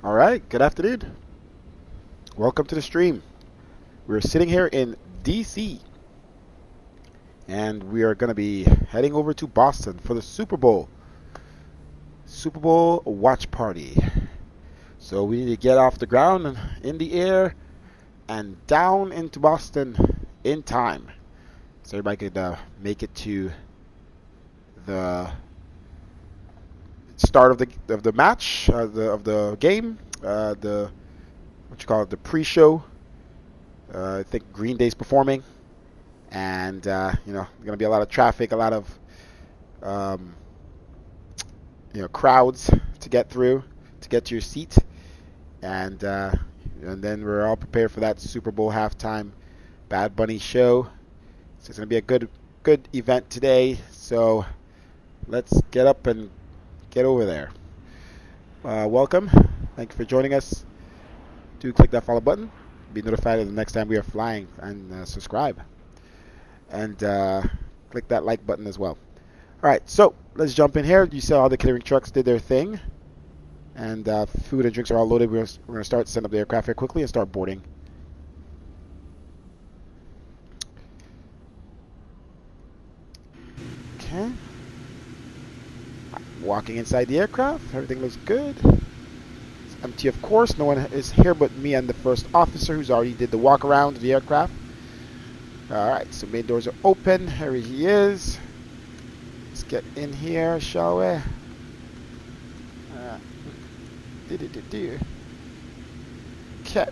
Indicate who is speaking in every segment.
Speaker 1: Alright, good afternoon. Welcome to the stream. We're sitting here in DC, and we are going to be heading over to Boston for the Super Bowl. Super Bowl watch party. So we need to get off the ground and in the air and down into Boston in time, so everybody could make it to the start of the match, of the game, the what you call it, the pre-show. I think Green Day's performing, and there's gonna be a lot of traffic, a lot of crowds to get through to get to your seat, and then we're all prepared for that Super Bowl halftime Bad Bunny show. So it's gonna be a good event today. So let's get up and get over there. Welcome. Thank you for joining us. Do click that follow button. Be notified of the next time we are flying, and subscribe. And click that like button as well. Alright, so let's jump in here. You saw all the catering trucks did their thing. And food and drinks are all loaded. We're going to start setting up the aircraft here quickly and start boarding. Okay. Walking inside the aircraft. Everything looks good. It's empty, of course. No one is here but me and the first officer, who's already did the walk around the aircraft. Alright, so main doors are open. Here he is. Let's get in here, shall we? Okay.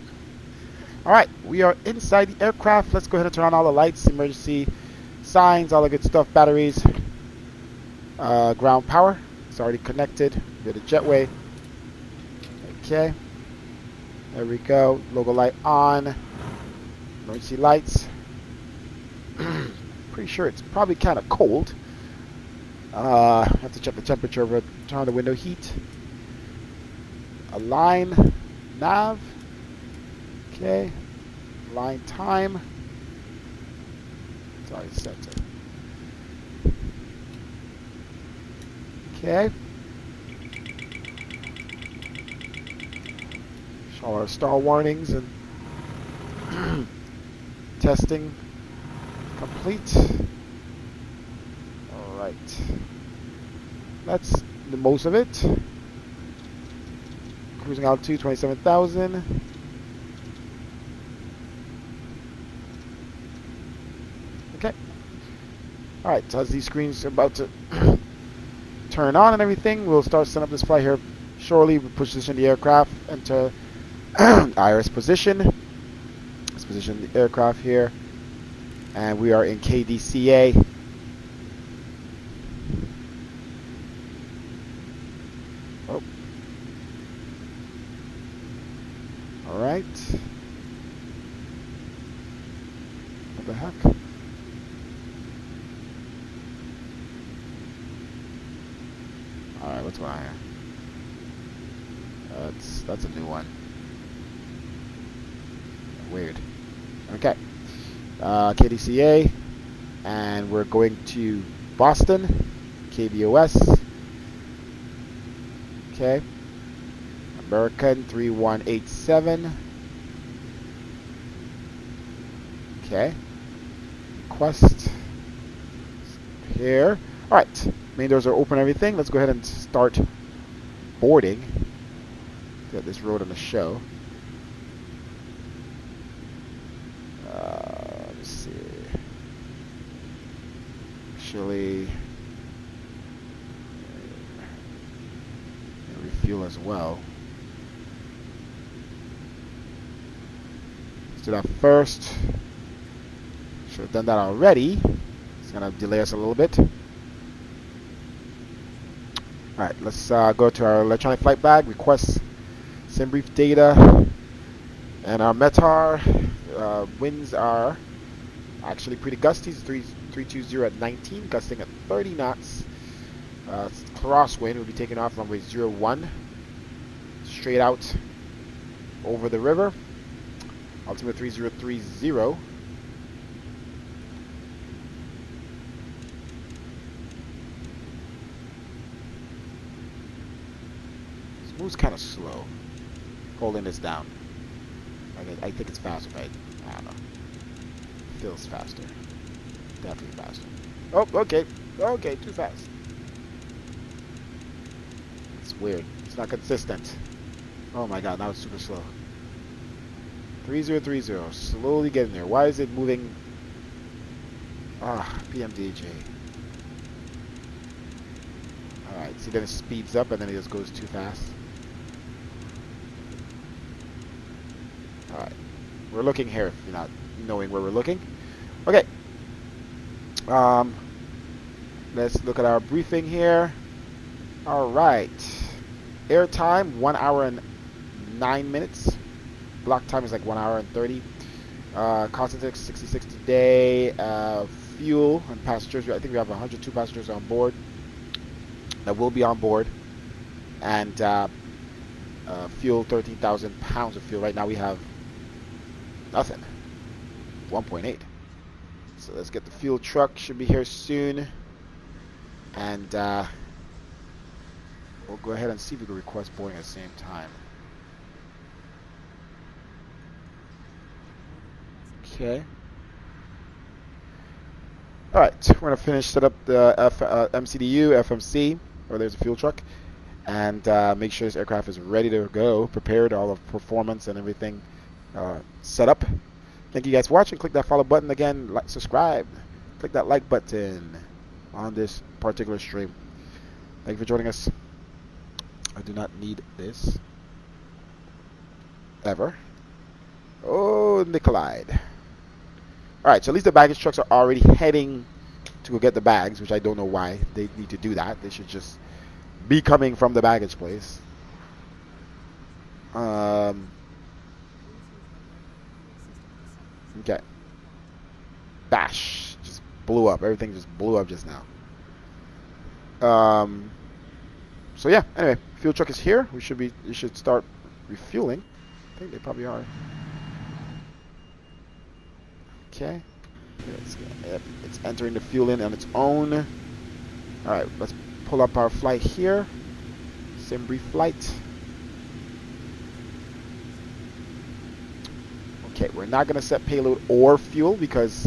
Speaker 1: Alright, we are inside the aircraft. Let's go ahead and turn on all the lights, emergency signs, all the good stuff, batteries, ground power. It's already connected to the jetway. Okay. There we go. Logo light on. Emergency lights. Pretty sure it's probably kind of cold. Have to check the temperature of it. Turn on the window heat. Align nav. Okay. Align time. It's already set to. Okay. Show our star warnings and testing complete. Alright. That's the most of it. Cruising altitude 27,000. Okay. Alright, so as these screens are about to turn on and everything, we'll start setting up this flight here shortly. We position the aircraft into IRS position. Let's position the aircraft here. And we are in KDCA. Oh. Alright. What the heck? Alright, what's going on here? That's a new one. Weird. Okay. KDCA, and we're going to Boston, KBOS. Okay. American 3187. Okay. Request here. Alright. Main doors are open, everything. Let's go ahead and start boarding. Get this road on the show. Let's see. Actually, refuel as well. Let's do that first. Should have done that already. It's gonna delay us a little bit. Alright, let's go to our electronic flight bag. Request sim brief data. And our METAR winds are actually pretty gusty. It's 320 at 19, gusting at 30 knots. Crosswind will be taking off runway 01. Straight out over the river. Altimeter 3030. This moves kind of slow. holding this down. I think it's faster, right? I don't know. Feels faster. Definitely faster. Oh, okay. Okay, too fast. It's weird. It's not consistent. Oh my god, now it's super slow. 3030. Slowly getting there. Why is it moving? Ah, PMDJ. Alright, see, then it speeds up and then it just goes too fast. Alright. We're looking here if you're not knowing where we're looking. Okay. Let's look at our briefing here. Alright. Air time, 1 hour and 9 minutes. Block time is like 1 hour and 30. Constant 66 today. Fuel and passengers. I think we have 102 passengers on board that will be on board. And fuel, 13,000 pounds of fuel. Right now we have nothing. 1.8. So let's get the fuel truck. Should be here soon. And we'll go ahead and see if we can request boarding at the same time. Okay. Alright, we're going to finish set up the MCDU, FMC, where there's a fuel truck, and make sure this aircraft is ready to go, prepared, all of performance and everything set up. Thank you guys for watching. Click that follow button again, like, subscribe, click that like button on this particular stream. Thank you for joining us. I do not need this ever. Oh, Nikolai. Alright, so at least the baggage trucks are already heading to go get the bags, which I don't know why they need to do that. They should just be coming from the baggage place. Okay. Bash. Just blew up. Everything just blew up just now. So yeah, anyway, fuel truck is here. You should start refueling. I think they probably are. Okay. It's entering the fuel in on its own. Alright, let's pull up our flight here. Sim brief flight. Okay, we're not going to set payload or fuel because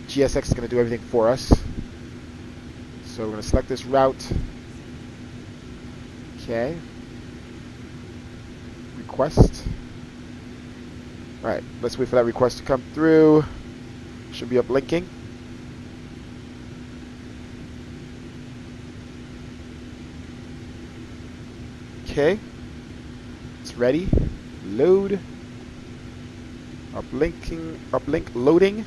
Speaker 1: GSX is going to do everything for us. So we're going to select this route. Okay. Request. Alright, let's wait for that request to come through. Should be uplinking. Okay. It's ready. Load. Uplink loading.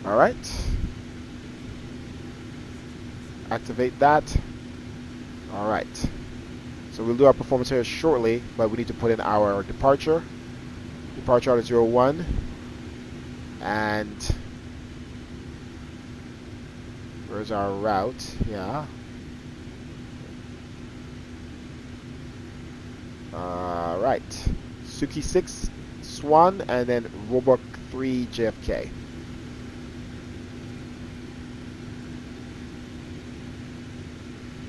Speaker 1: All right. Activate that. All right. So we'll do our performance here shortly, but we need to put in our departure. Departure out of 01. And where's our route? Yeah. Right. Suki 6 Swan and then Roebuck 3 JFK.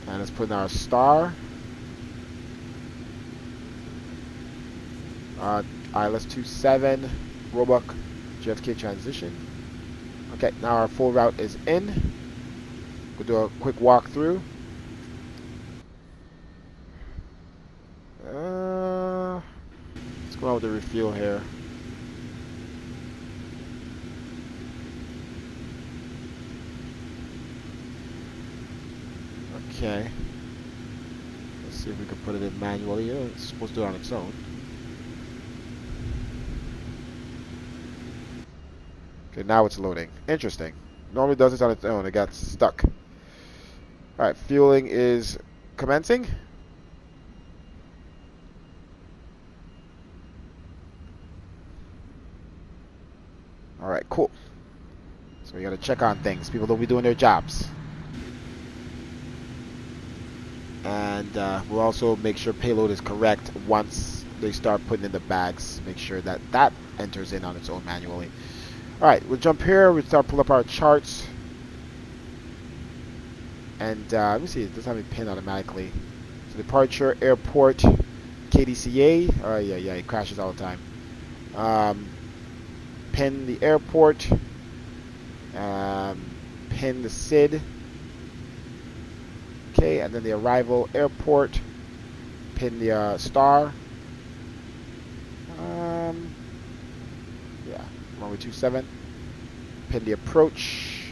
Speaker 1: And let's put in our star. ILS-27 Roebuck JFK transition. Okay, now our full route is in. We'll do a quick walkthrough. Let's go on with the refuel here. Okay. Let's see if we can put it in manually. It's supposed to do it on its own. Okay, now it's loading. Interesting. Normally does this on its own. It got stuck. Alright, fueling is commencing. Alright, cool. So we gotta check on things. People don't be doing their jobs. And we'll also make sure payload is correct once they start putting in the bags. Make sure that that enters in on its own manually. Alright, we'll jump here. We'll start pull up our charts. And let me see, it doesn't have me pinned automatically. So departure, airport, KDCA. Oh yeah, it crashes all the time. Pin the airport. Pin the SID. Okay, and then the arrival airport. Pin the star. Yeah, runway 27. Pin the approach.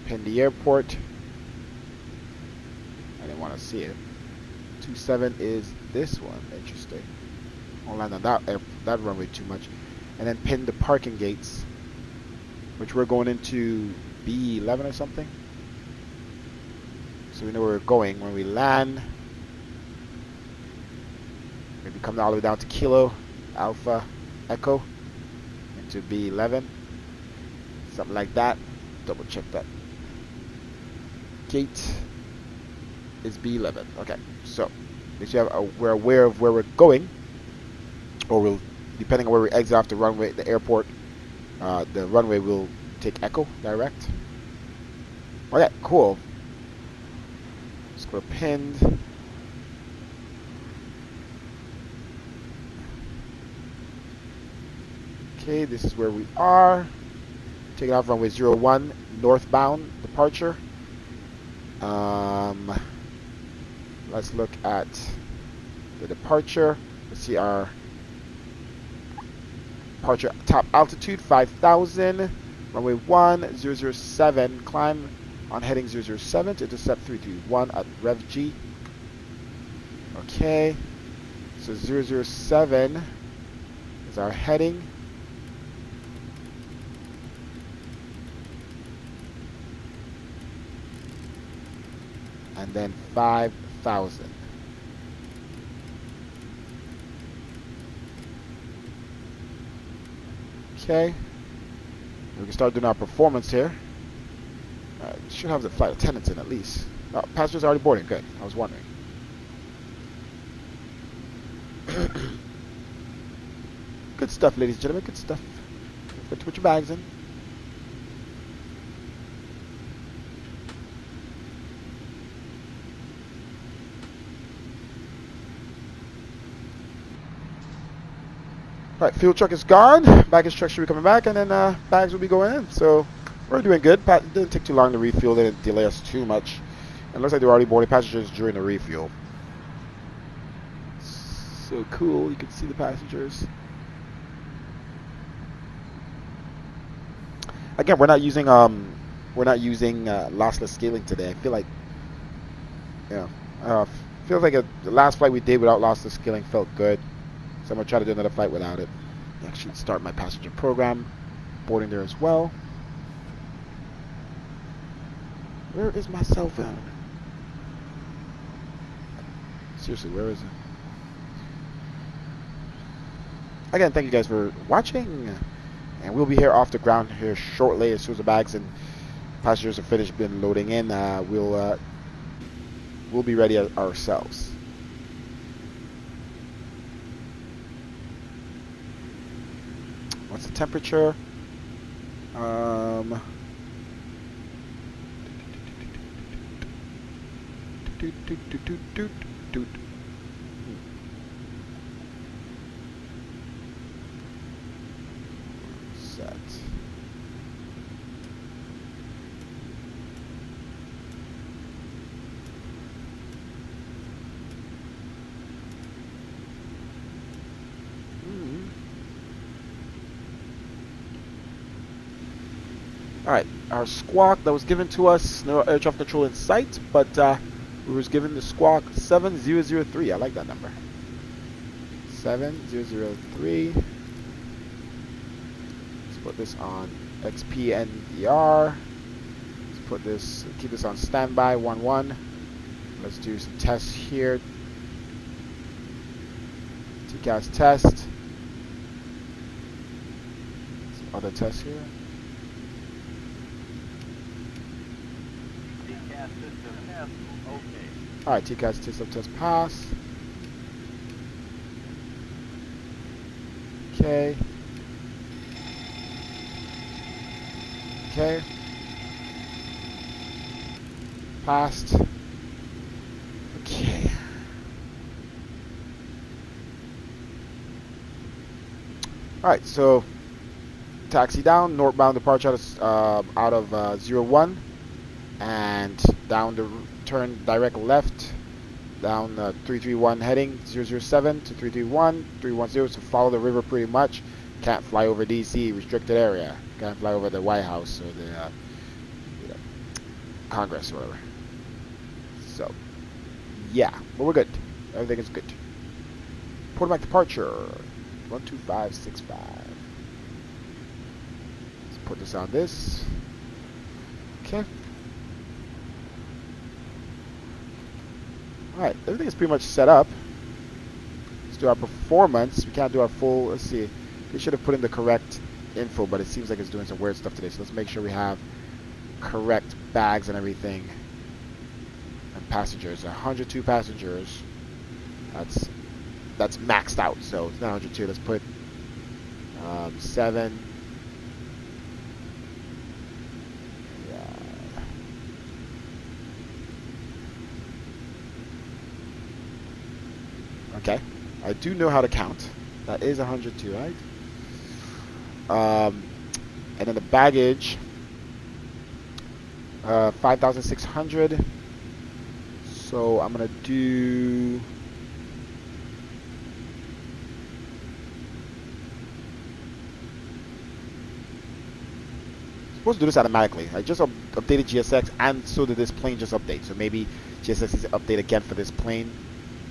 Speaker 1: Pin the airport. I didn't want to see it. 27 is this one. Interesting. Won't land on that runway too much. And then pin the parking gates, which we're going into B11 or something. So we know where we're going when we land. Maybe come all the way down to Kilo, Alpha, Echo, into B11. Something like that. Double check that. Gate is B11. Okay, so at least we're aware of where we're going, or we'll, depending on where we exit off the runway, the airport, the runway will take Echo direct. Okay, cool. Let's go pinned. Okay, this is where we are. Taking off runway 01, northbound departure. Let's look at the departure. Let's see our departure top altitude 5,000. Runway 1007. Climb on heading 007 to intercept 321 at Rev G. Okay, so 007 is our heading. And then 5,000. Okay. We can start doing our performance here. Should have the flight attendants in at least. Oh, passengers already boarding. Good. I was wondering. Good stuff, ladies and gentlemen. Good stuff. Good to put your bags in. Alright, fuel truck is gone. Baggage truck should be coming back, and then bags will be going in. So we're doing good. It didn't take too long to refuel. They didn't delay us too much. And it looks like they were already boarding passengers during the refuel. So cool. You can see the passengers. Again, we're not using lossless scaling today. I feel like, feels like the last flight we did without lossless scaling felt good. So I'm going to try to do another flight without it. Actually, start my passenger program. Boarding there as well. Where is my cell phone? Seriously, where is it? Again, thank you guys for watching. And we'll be here off the ground here shortly. As soon as the bags and passengers are finished been loading in, we'll be ready ourselves. What's the temperature? Set. Alright, our squawk that was given to us, no air traffic control in sight, but we was given the squawk 7003. I like that number. 7003. Let's put this on XPNVR. Let's put this, keep this on standby 11. Let's do some tests here. TCAS test. Some other tests here. Alright, TCAS test pass. Okay. Okay. Passed. Okay. Alright, so taxi down, northbound departure out of 01, and down the turn direct left, down 331 heading 007 to 331, 310, so follow the river pretty much. Can't fly over DC, restricted area. Can't fly over the White House or the you know, Congress or whatever. So, yeah, but we're good. Everything is good. Portback departure, 12565. Let's put this on this. Okay. Alright, everything is pretty much set up. Let's do our performance. We can't do our full, let's see. We should have put in the correct info, but it seems like it's doing some weird stuff today. So let's make sure we have correct bags and everything. And passengers, 102 passengers. That's maxed out, so it's not 102. Let's put 7. Okay, I do know how to count. That is 102, right? And then the baggage, 5,600. So I'm gonna do. Supposed to do this automatically. I just updated GSX, and so did this plane just update. So maybe GSX needs to update again for this plane.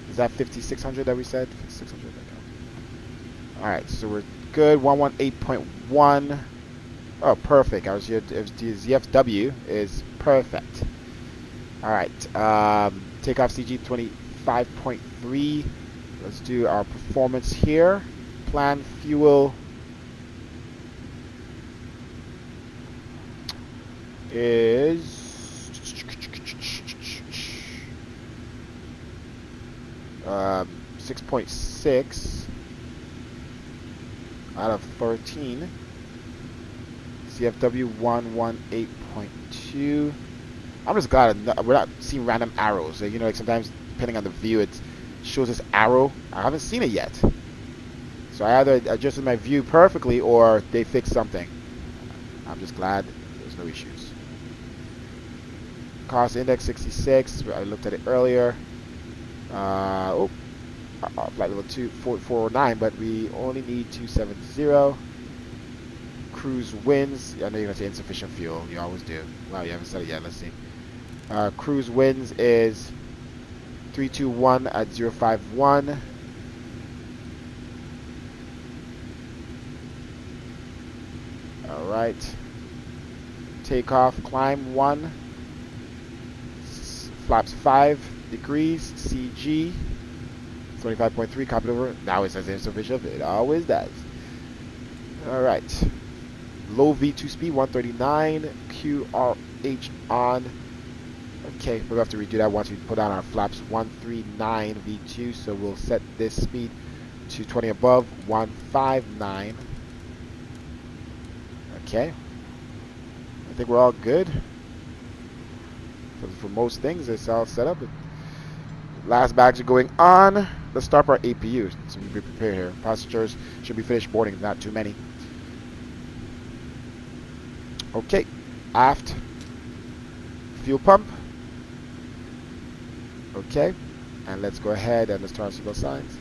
Speaker 1: Is that 5,600 that we said? 5,600. All right, so we're good. 118.1. Oh, perfect. The ZFW is perfect. All right. Takeoff CG 25.3. Let's do our performance here. Plan fuel is 6.6 out of 13. CFW 118.2. I'm just glad we're not seeing random arrows. You know, like sometimes depending on the view, it shows this arrow. I haven't seen it yet. So I either adjusted my view perfectly or they fixed something. I'm just glad there's no issues. Cost index 66. I looked at it earlier. Flight level 409, but we only need 270. Cruise winds. I know you're gonna say insufficient fuel. You always do. Wow, you haven't said it yet. Let's see. Cruise winds is 321 at 051. All right. Takeoff. Climb 1. Flaps 5 degrees. CG 25.3. Copy over. Now it says insufficient. It always does. All right. Low V2 speed 139. QRH on. Okay, we'll have to redo that once we put on our flaps. 139 V2. So we'll set this speed to 20 above. 159. Okay. I think we're all good. For most things, it's all set up. Last bags are going on. Let's start our APU. So we be prepared here. Passengers should be finished boarding, not too many. Okay. Aft. Fuel pump. Okay. And let's go ahead and let's turn on seatbelt signs.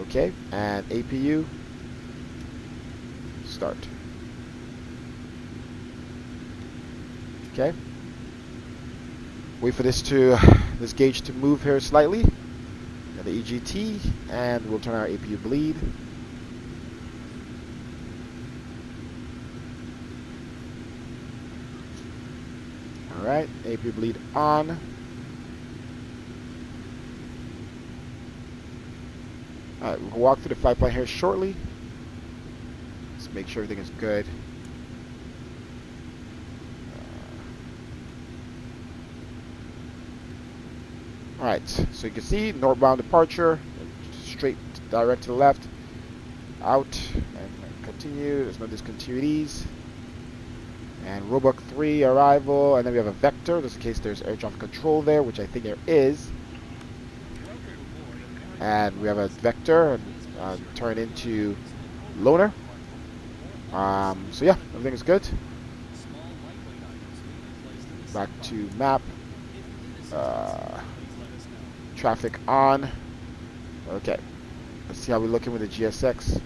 Speaker 1: Okay. And APU. Start. Okay. Wait for this gauge to move here slightly. And the EGT, and we'll turn our APU bleed. All right, APU bleed on. All right, we'll walk through the flight plan here shortly. Let's make sure everything is good. Alright, so you can see northbound departure, straight, direct to the left, out, and continue. There's no discontinuities. And Roebuck 3 arrival, and then we have a vector, just in case there's air traffic control there, which I think there is. And we have a vector, and turn into loaner. So yeah, everything is good. Back to map. Traffic on. Okay. Let's see how we're looking with the GSX.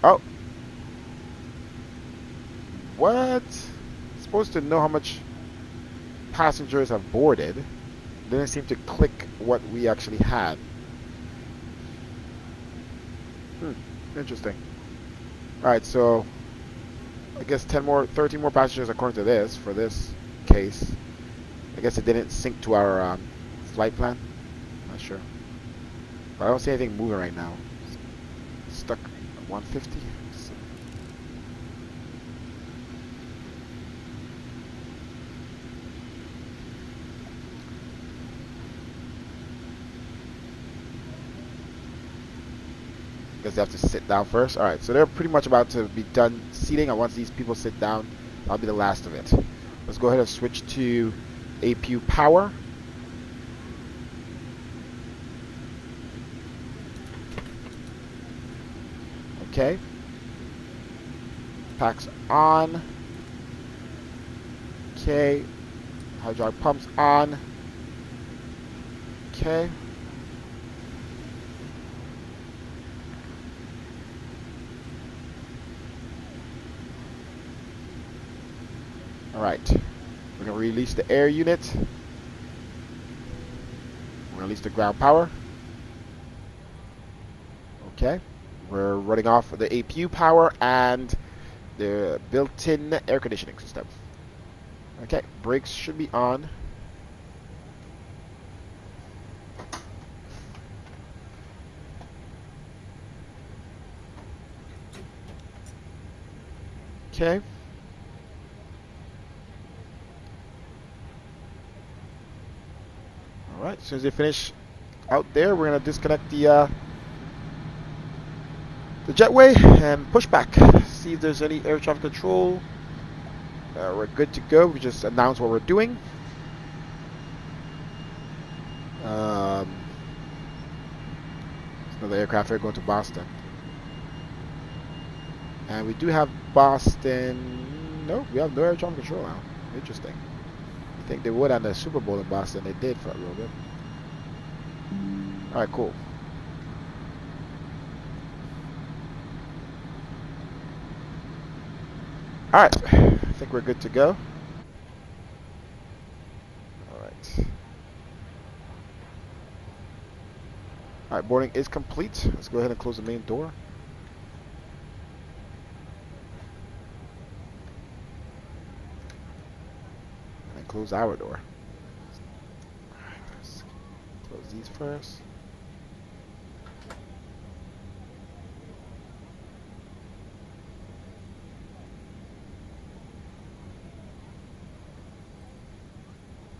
Speaker 1: Oh. What? Supposed to know how much passengers have boarded. Didn't seem to click what we actually had. Interesting. Alright, so I guess 13 more passengers according to this, for this case. I guess it didn't sync to our flight plan. Not sure. But I don't see anything moving right now. Stuck at 150. So. I guess they have to sit down first. Alright, so they're pretty much about to be done seating, and once these people sit down, that'll be the last of it. Let's go ahead and switch to APU power. Okay. Packs on. Okay. Hydraulic pumps on. Okay. Alright. We're going to release the air unit. We're going to release the ground power. Okay. We're running off the APU power and the built-in air conditioning system. Okay. Brakes should be on. Okay. Alright, as soon as they finish out there, we're going to disconnect the jetway and push back. See if there's any air traffic control. We're good to go. We just announced what we're doing. There's another aircraft here going to Boston. And we do have Boston. No, we have no air traffic control now. Interesting. I think they would on the Super Bowl in Boston. They did for a little bit. Alright, cool. Alright, I think we're good to go. Alright. Alright, boarding is complete. Let's go ahead and close the main door. And close our door. Alright, let's close these first.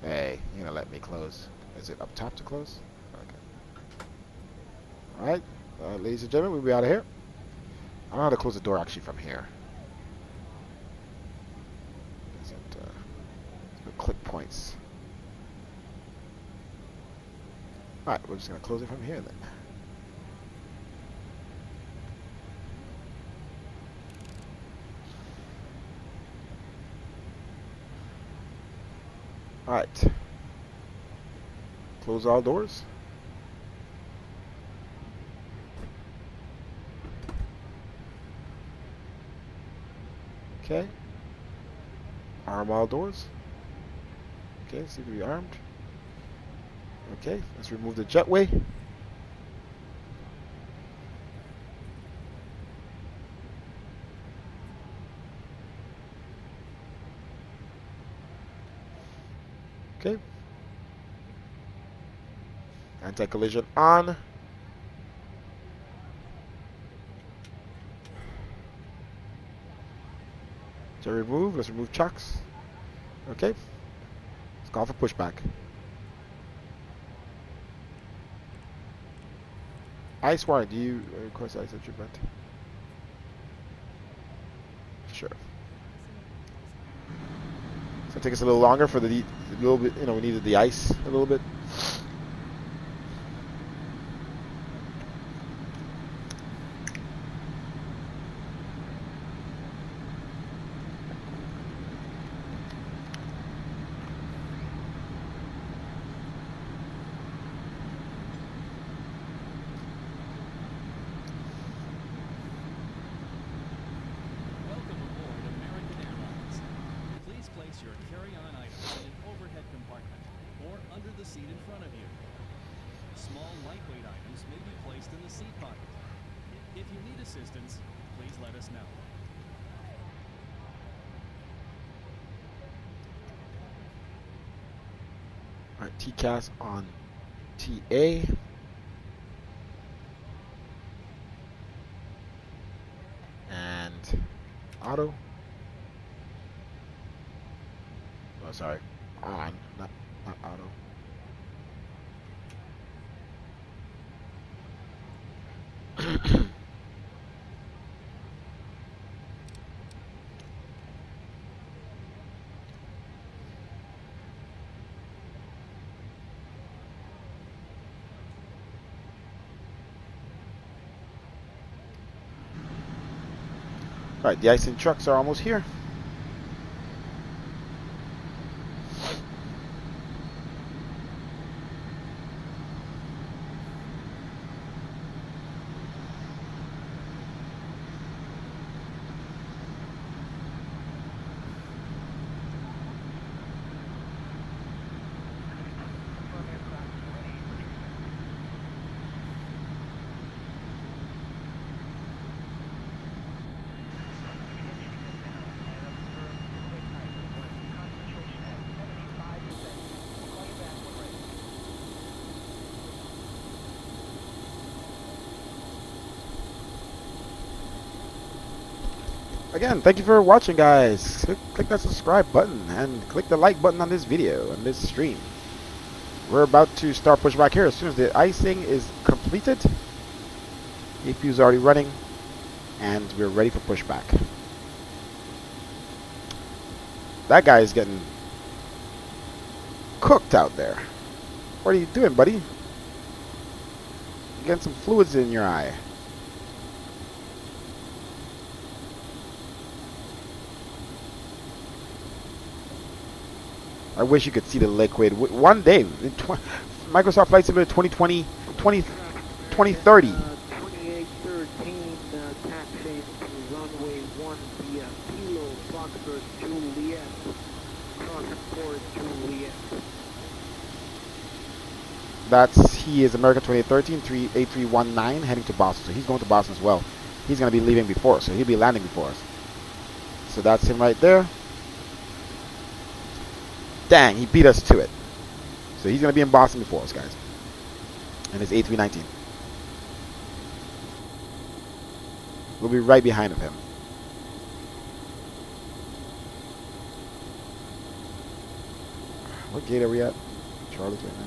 Speaker 1: Hey, you're gonna let me close. Is it up top to close? Okay. Alright, ladies and gentlemen, we'll be out of here. I don't know how to close the door actually from here. Click points. Alright, we're just going to close it from here then. Alright. Close all doors. Okay. Arm all doors. Okay, seem to be armed. Okay, let's remove the jetway. Okay. Anti-collision on. To remove, let's remove chocks. Okay. Let's call for pushback. Ice warning, do you request ice at your vent? Sure. So it takes us a little longer for the little bit, you know, we needed the ice a little bit.
Speaker 2: Your carry-on items in an overhead compartment or under the seat in front of you. Small, lightweight items may be placed in the seat pocket. If you need assistance, please let us know.
Speaker 1: All right, TCAS on TA. And auto. Oh, sorry, on, not auto. All right, the icing trucks are almost here. Again, thank you for watching, guys. Click that subscribe button and click the like button on this video and this stream. We're about to start pushback here as soon as the icing is completed. APU is already running, and we're ready for pushback. That guy is getting cooked out there. What are you doing, buddy? You're getting some fluids in your eye. I wish you could see the liquid. One day, Microsoft Flight Simulator 2020, 2030.
Speaker 3: 2813, taxiing to runway 1 via Kilo Foxtrot Juliet, crossing for Juliet.
Speaker 1: He is American 2813, A319, heading to Boston. So he's going to Boston as well. He's going to be leaving before us, so he'll be landing before us. So that's him right there. Dang, he beat us to it. So he's going to be in Boston before us, guys. And it's A319. We'll be right behind of him. What gate are we at? Charlie's right now.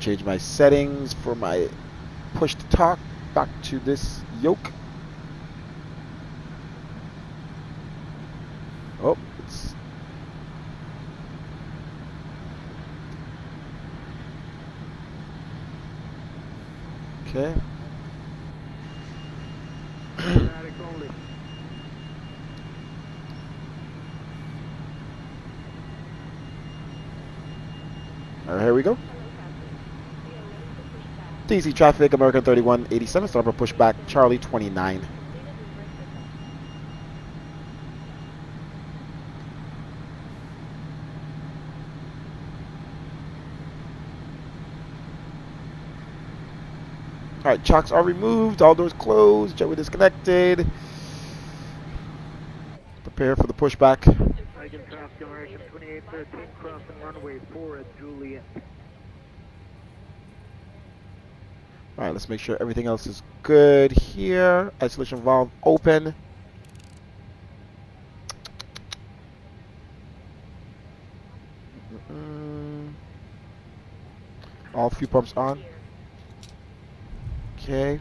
Speaker 1: Change my settings for my push to talk back to this yoke. Oh, it's okay. Alright, here we go. DC traffic, American 3187, start for pushback, Charlie 29. Alright, chocks are removed, all doors closed, jetway disconnected. Prepare for the pushback.
Speaker 3: American traffic, American 2813, crossing runway 4 at Juliet.
Speaker 1: All right, let's make sure everything else is good here. Isolation valve open. All fuel pumps on. Okay.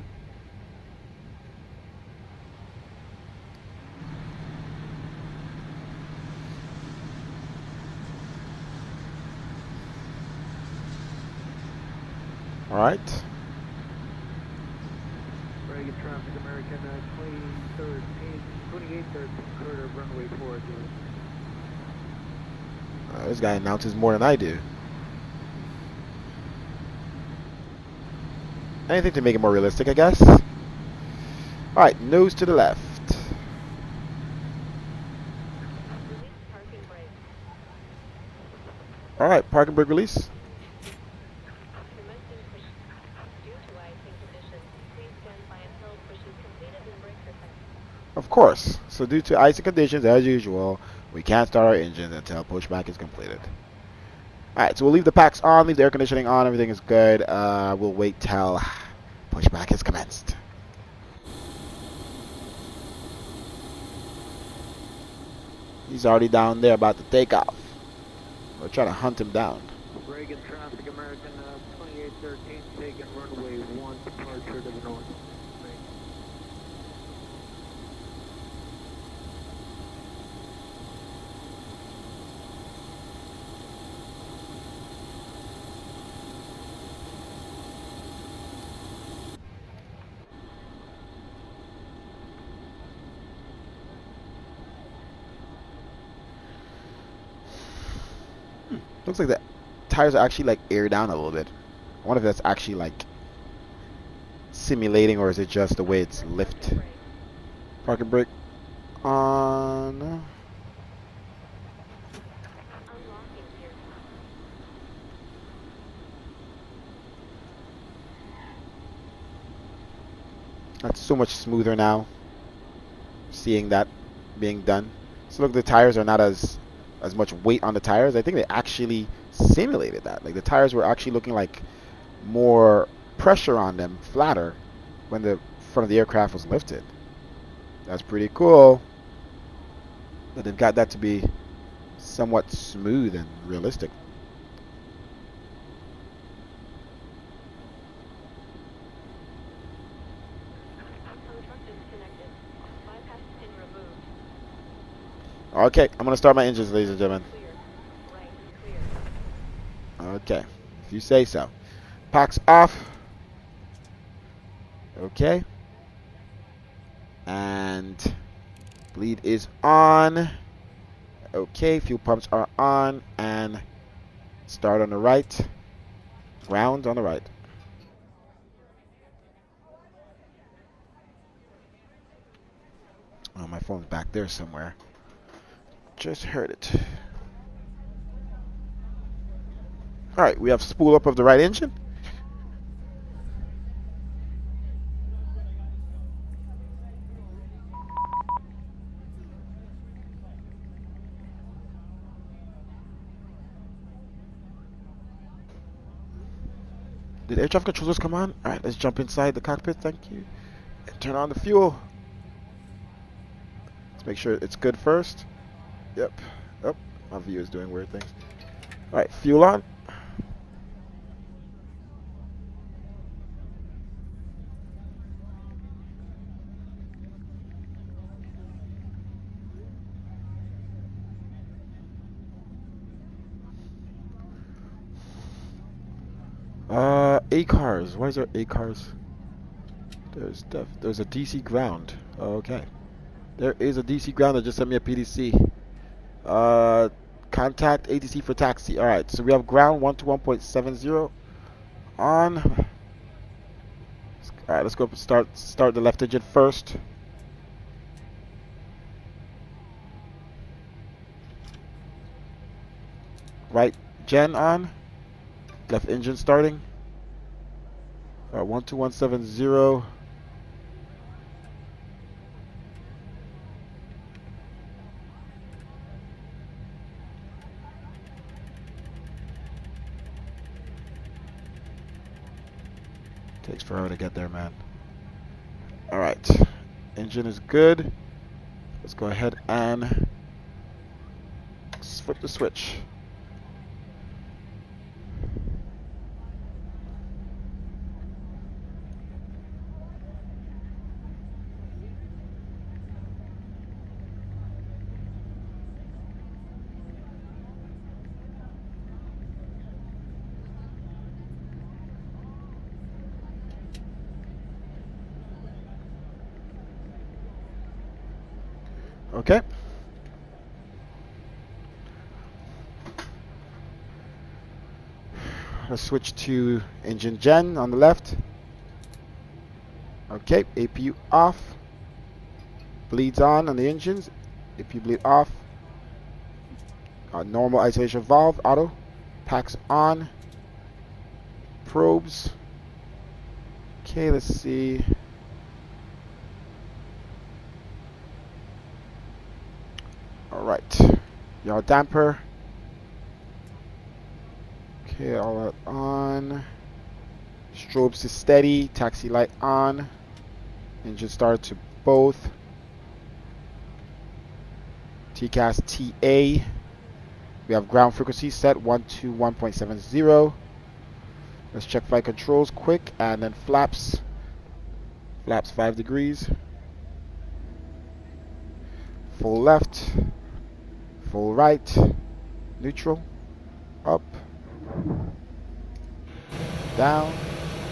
Speaker 1: All right.
Speaker 3: Reagan traffic, American 2813, clear of runway 4.
Speaker 1: This guy announces more than I do. Anything to make it more realistic, I guess. All right, nose to the left. All right, parking brake release. Of course. So due to icy conditions, as usual, we can't start our engines until pushback is completed. Alright, so we'll leave the packs on, leave the air conditioning on, everything is good. We'll wait till pushback is commenced. He's already down there about to take off. We're trying to hunt him down.
Speaker 3: Reagan traffic, American 2813, taking runway 1, departure to the north.
Speaker 1: Looks like the tires are actually like aired down a little bit. I wonder if that's actually like simulating or is it just the way it's lift. Parking brake on. That's so much smoother now. Seeing that being done. So look, the tires are not as much weight on the tires. I think they actually simulated that. Like the tires were actually looking like more pressure on them, flatter, when the front of the aircraft was lifted. That's pretty cool. But they've got that to be somewhat smooth and realistic. Okay, I'm going to start my engines, ladies and gentlemen. Okay, if you say so. Packs off. Okay. And bleed is on. Okay, fuel pumps are on. And start on the right. Ground on the right. Oh, my phone's back there somewhere. Just heard it. Alright, we have spool up of the right engine. Did air traffic controllers come on? Alright, let's jump inside the cockpit, thank you. And turn on the fuel. Let's make sure it's good first. Yep. Oh, my view is doing weird things. Alright, fuel on. ACARS. Why is there ACARS? There's a DC ground. Okay. There is a DC ground that just sent me a PDC. Contact ATC for taxi. Alright, so we have ground 121.70 on. Alright, let's go up and start the left engine first. Right gen on. Left engine starting. 12170. Takes forever to get there, man. All right, engine is good. Let's go ahead and flip the switch. Okay. Let's switch to engine gen on the left. Okay, APU off. Bleeds on the engines. APU bleed off. Normal isolation valve, auto. Packs on. Probes. Okay, let's see. Alright. Yaw damper. Okay, all that on. Strobes to steady. Taxi light on. Engine start to both. TCAS TA. We have ground frequency set 121.70. Let's check flight controls quick, and then flaps. Flaps 5 degrees. Full left. Full right. Neutral. Up. Down.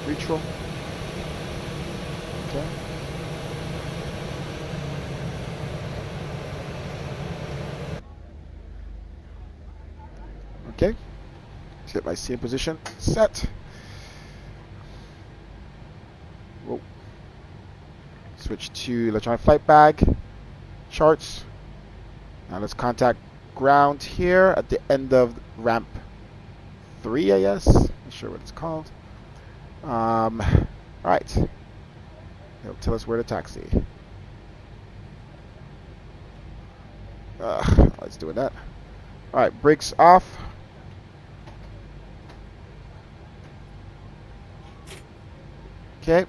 Speaker 1: Neutral. Okay. Okay. Let's get my CM position set. Whoa. Switch to electronic flight bag. Charts. Now let's contact ground here at the end of ramp 3, I guess. Not sure what it's called. Alright. It'll tell us where to taxi. Let's do that. Alright, brakes off. Okay.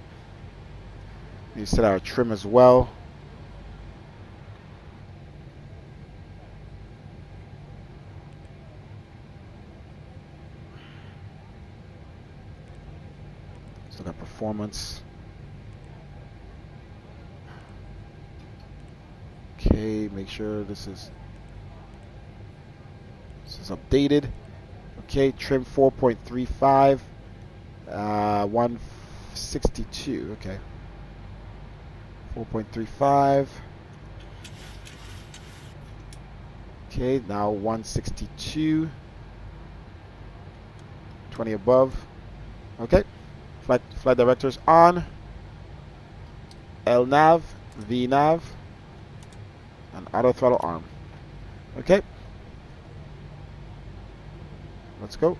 Speaker 1: We set our trim as well. Let's look at performance. Okay, make sure this is updated. Okay, trim 4.35, 162. Okay, 4.35. Okay, now 162. 20 above. Okay, flight directors on. LNAV, VNAV, and auto throttle arm. Okay. Let's go.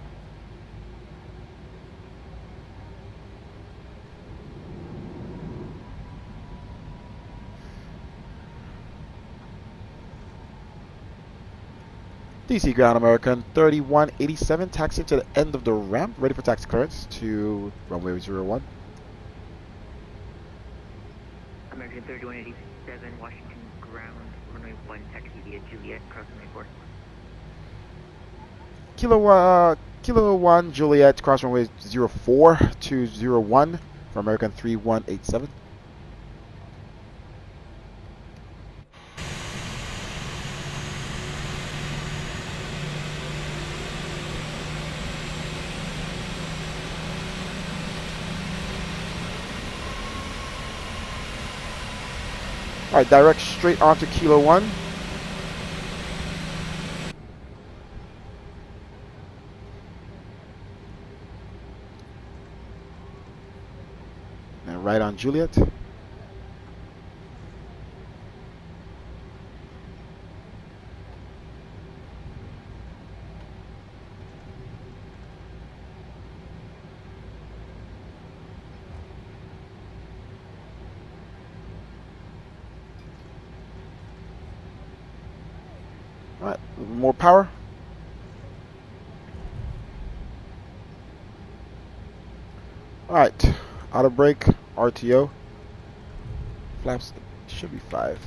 Speaker 1: DC Ground American 3187, taxiing to the end of the ramp, ready for taxi clearance to runway 01.
Speaker 4: American 3187, Washington ground, runway 1, taxi via Juliet, crossing runway 4.
Speaker 1: Kilo 1 Juliet, cross runway 04 to 01 for American 3187. Alright, direct straight onto Kilo 1. And right on Juliet. Alright, a little more power. Alright, Auto brake, RTO. Flaps should be 5.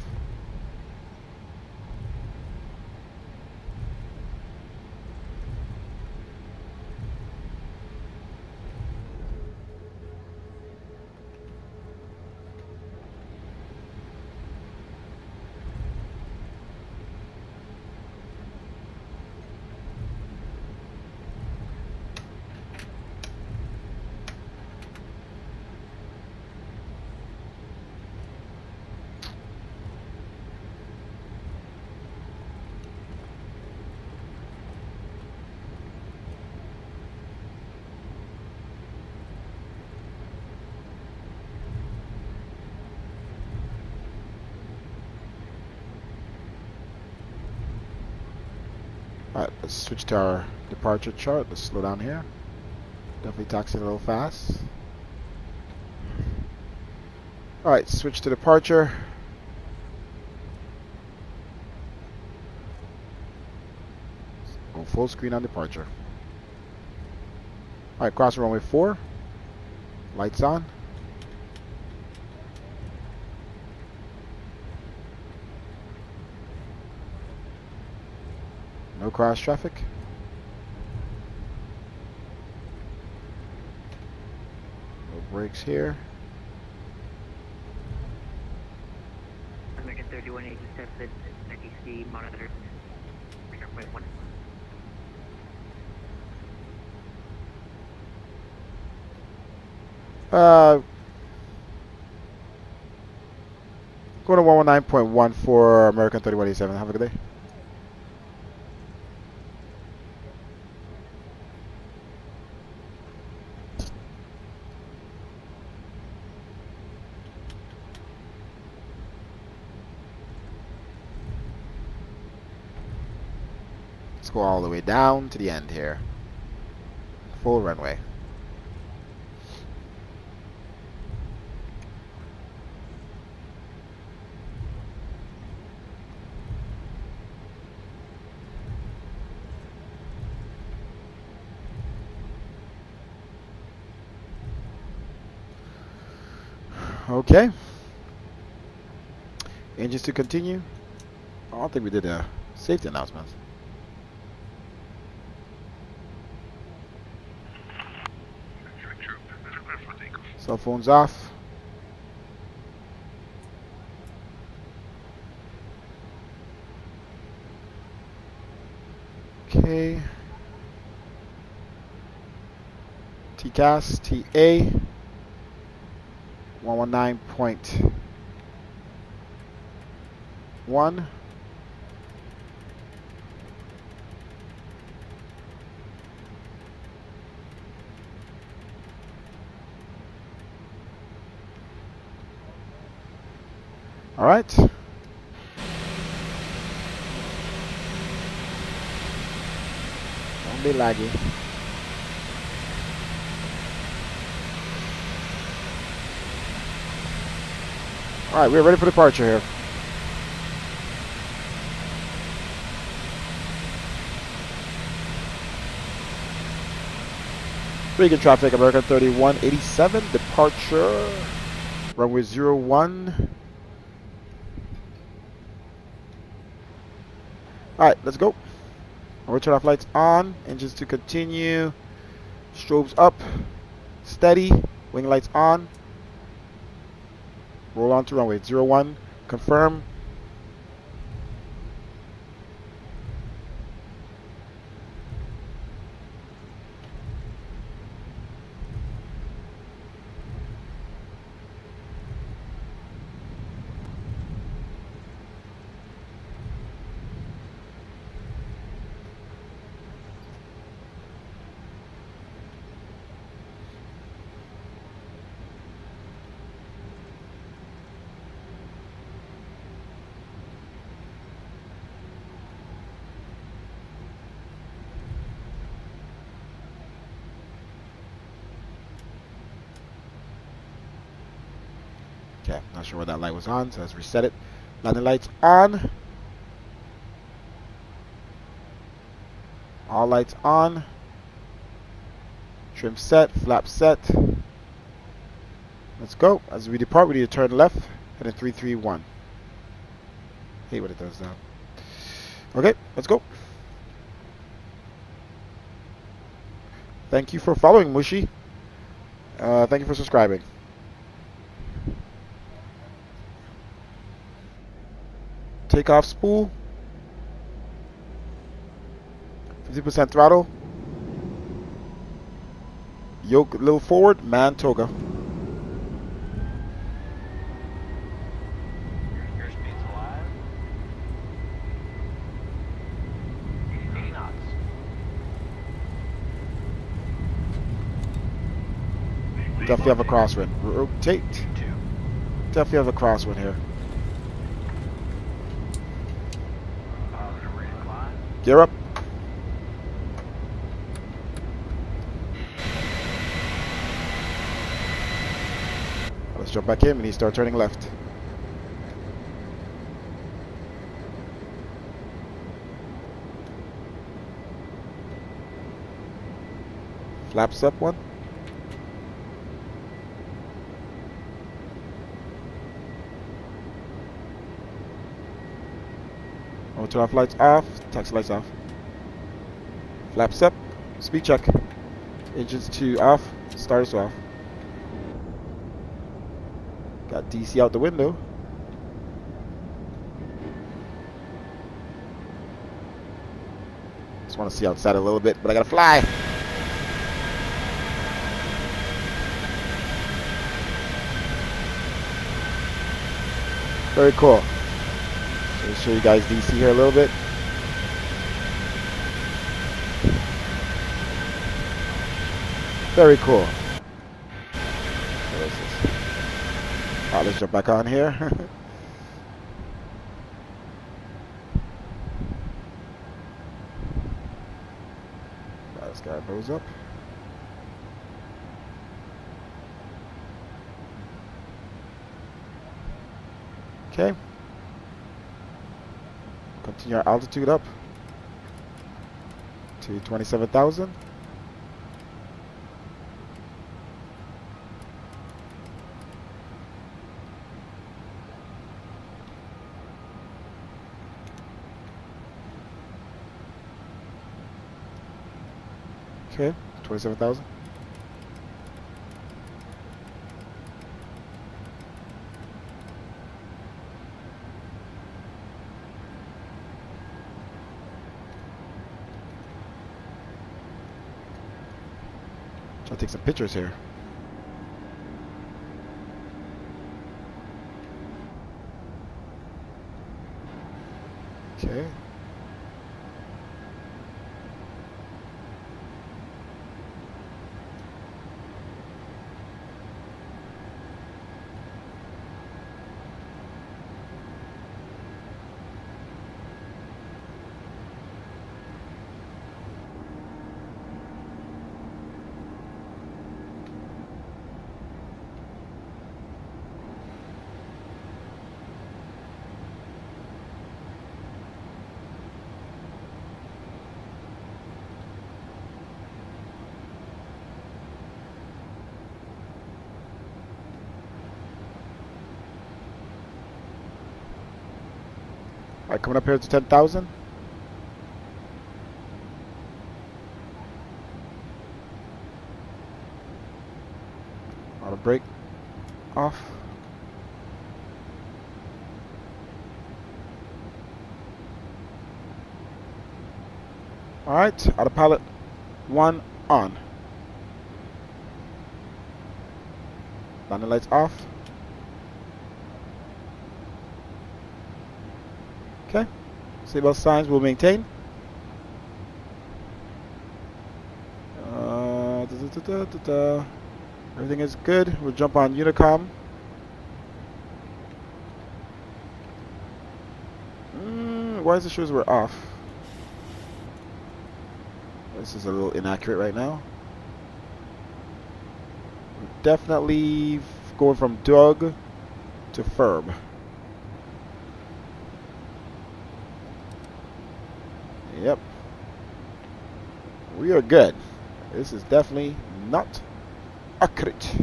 Speaker 1: Alright, let's switch to our departure chart. Let's slow down here. Definitely taxiing a little fast. Alright, switch to departure. Go full screen on departure. Alright, cross runway 4. Lights on. No cross traffic. No brakes here.
Speaker 4: American 3187, NTC monitor. Runway 1.
Speaker 1: Go to 119.1 for American 3187. Have a good day. Let's go all the way down to the end here. Full runway. Okay. Engines to continue. I don't think we did a safety announcement. Cell phones off. Okay. TCAS, TA. 119.1. All right. Don't be laggy. All right, we're ready for departure here. Vegan traffic, American 3187, departure, runway 01. All right, let's go. We'll turn off lights on, engines to continue, strobes up, steady, wing lights on. Roll on to runway 01, confirm. Okay, not sure why that light was on, so let's reset it. Landing lights on. All lights on. Trim set, flap set. Let's go. As we depart, we need to turn left, heading 331. Hate what it does now. Okay, let's go. Thank you for following, Mushi. Thank you for subscribing. Takeoff spool. 50% throttle. Yoke a little forward. Man toga.
Speaker 5: Airspeed's alive. 80 knots.
Speaker 1: Definitely have a crosswind. Rotate. Definitely have a crosswind here.
Speaker 5: Positive rate of climb.
Speaker 1: Gear up. Let's jump back in. We need to start turning left. Flaps up one. I'll turn off lights off. Taxi lights off. Flaps up. Speed check. Engines to off. Starters off. Got DC out the window. Just want to see outside a little bit, but I gotta fly. Very cool. So I'll show you guys DC here a little bit. Very cool. Where is this? Alright, let's jump back on here. This guy blows up. Okay. Continue our altitude up to 27,000. Okay, 27,000. I'll take some pictures here. Okay. Alright, coming up here to 10,000. Auto brake off. Alright, autopilot 1 on. Landing lights off. Okay, seatbelt signs will maintain. Everything is good. We'll jump on Unicom. Why is the shoes were off? This is a little inaccurate right now. We're definitely going from Doug to Ferb. Yep. We are good. This is definitely not accurate.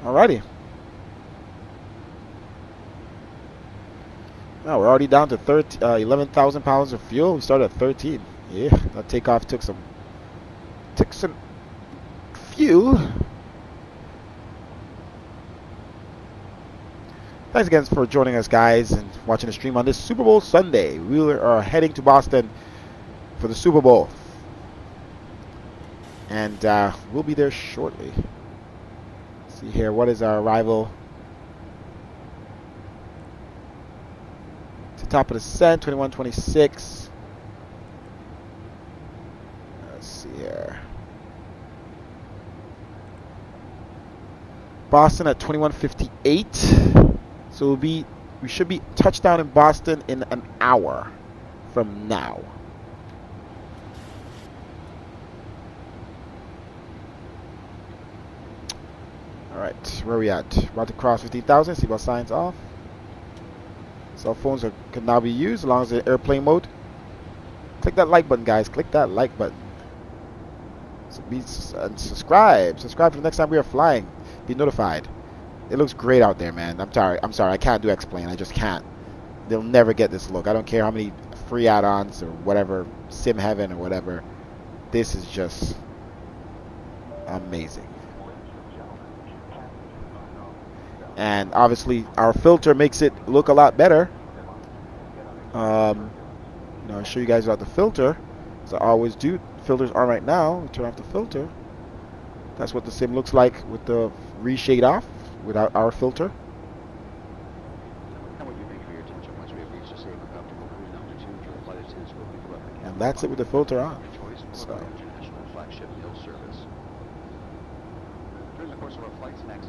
Speaker 1: Alrighty. Now we're already down to 11,000 pounds of fuel. We started at 13. Yeah, that takeoff took some fuel. Thanks again for joining us, guys, and watching the stream on this Super Bowl Sunday. We are heading to Boston for the Super Bowl, and we'll be there shortly. Let's see here, what is our arrival? To top of the descent, 2126. Let's see here. Boston at 2158. So we should be touchdown in Boston in an hour from now. All right, where are we at? About to cross 15,000. Seatbelt signs off. Cell phones can now be used as long as they're in airplane mode. Click that like button, guys. Click that like button. So and subscribe. Subscribe for the next time we are flying. Be notified. It looks great out there, man. I'm sorry. I can't do X-Plane. I just can't. They'll never get this look. I don't care how many free add-ons or whatever, Sim Heaven or whatever. This is just amazing. And obviously, our filter makes it look a lot better. I'll show you guys about the filter, as I always do. Filter's on right now. We turn off the filter. That's what the sim looks like with the reshade off, without our filter. And that's it with the filter on. So.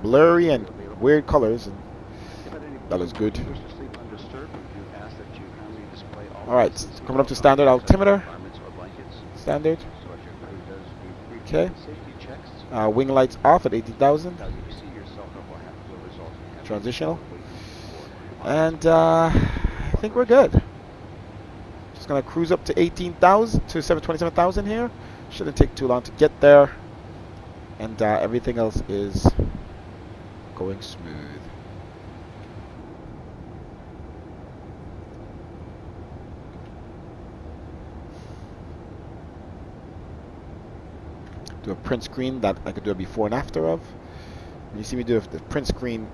Speaker 1: Blurry and weird colors, and that is good. Alright, coming up to standard altimeter. Standard. Okay. Wing lights off at 18,000. Transitional. And I think we're good. Just gonna cruise up to 18,000 to 27,000 here. Shouldn't take too long to get there. And everything else is going smooth. Do a print screen that I could do a before and after of. When you see me do the print screen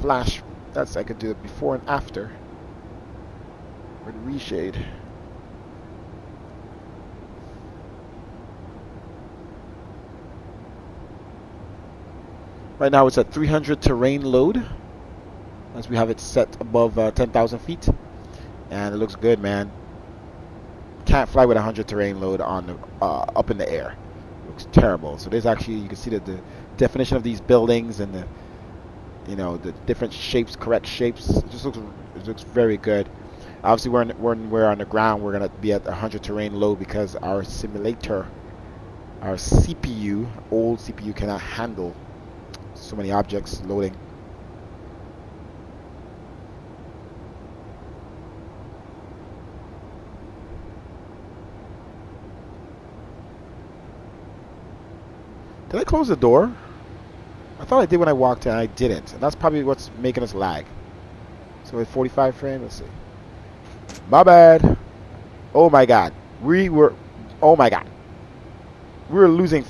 Speaker 1: flash, that's I could do it before and after with reshade. Right now it's at 300 terrain load, as we have it set above 10,000 feet, and it looks good, man. Can't fly with 100 terrain load on the, up in the air. Looks terrible. So there's actually, you can see that the definition of these buildings and the, the different shapes, correct shapes. It just looks very good. Obviously, when we're on the ground, we're gonna be at 100 terrain load because our simulator, our CPU, old CPU, cannot handle so many objects loading. Did I close the door? I thought I did when I walked in, and I didn't. And that's probably what's making us lag. So at 45 frames, let's see. My bad. Oh my god. Oh my god. We were losing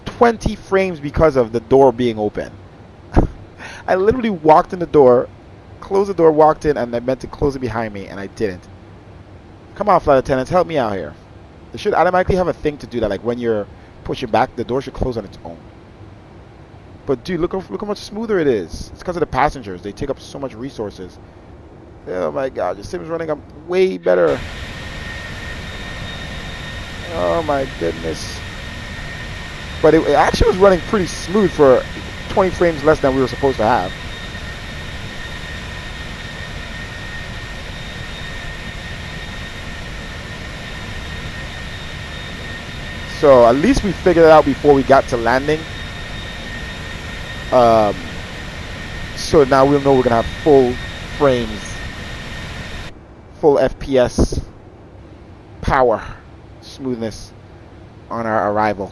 Speaker 1: 20 frames because of the door being open. I literally walked in the door, closed the door, walked in, and I meant to close it behind me, and I didn't. Come on, flight attendants, help me out here. They should automatically have a thing to do that, like when you're pushing back, the door should close on its own. But dude, look how much smoother it is. It's because of the passengers. They take up so much resources. Oh my god, the sim is running up way better. Oh my goodness. But it actually was running pretty smooth for 20 frames less than we were supposed to have. So at least we figured it out before we got to landing. So now we'll know we're gonna have full frames, full FPS, power, smoothness on our arrival.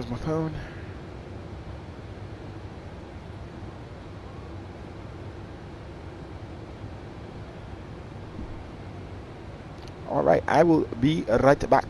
Speaker 1: Where's my phone? All right, I will be right back.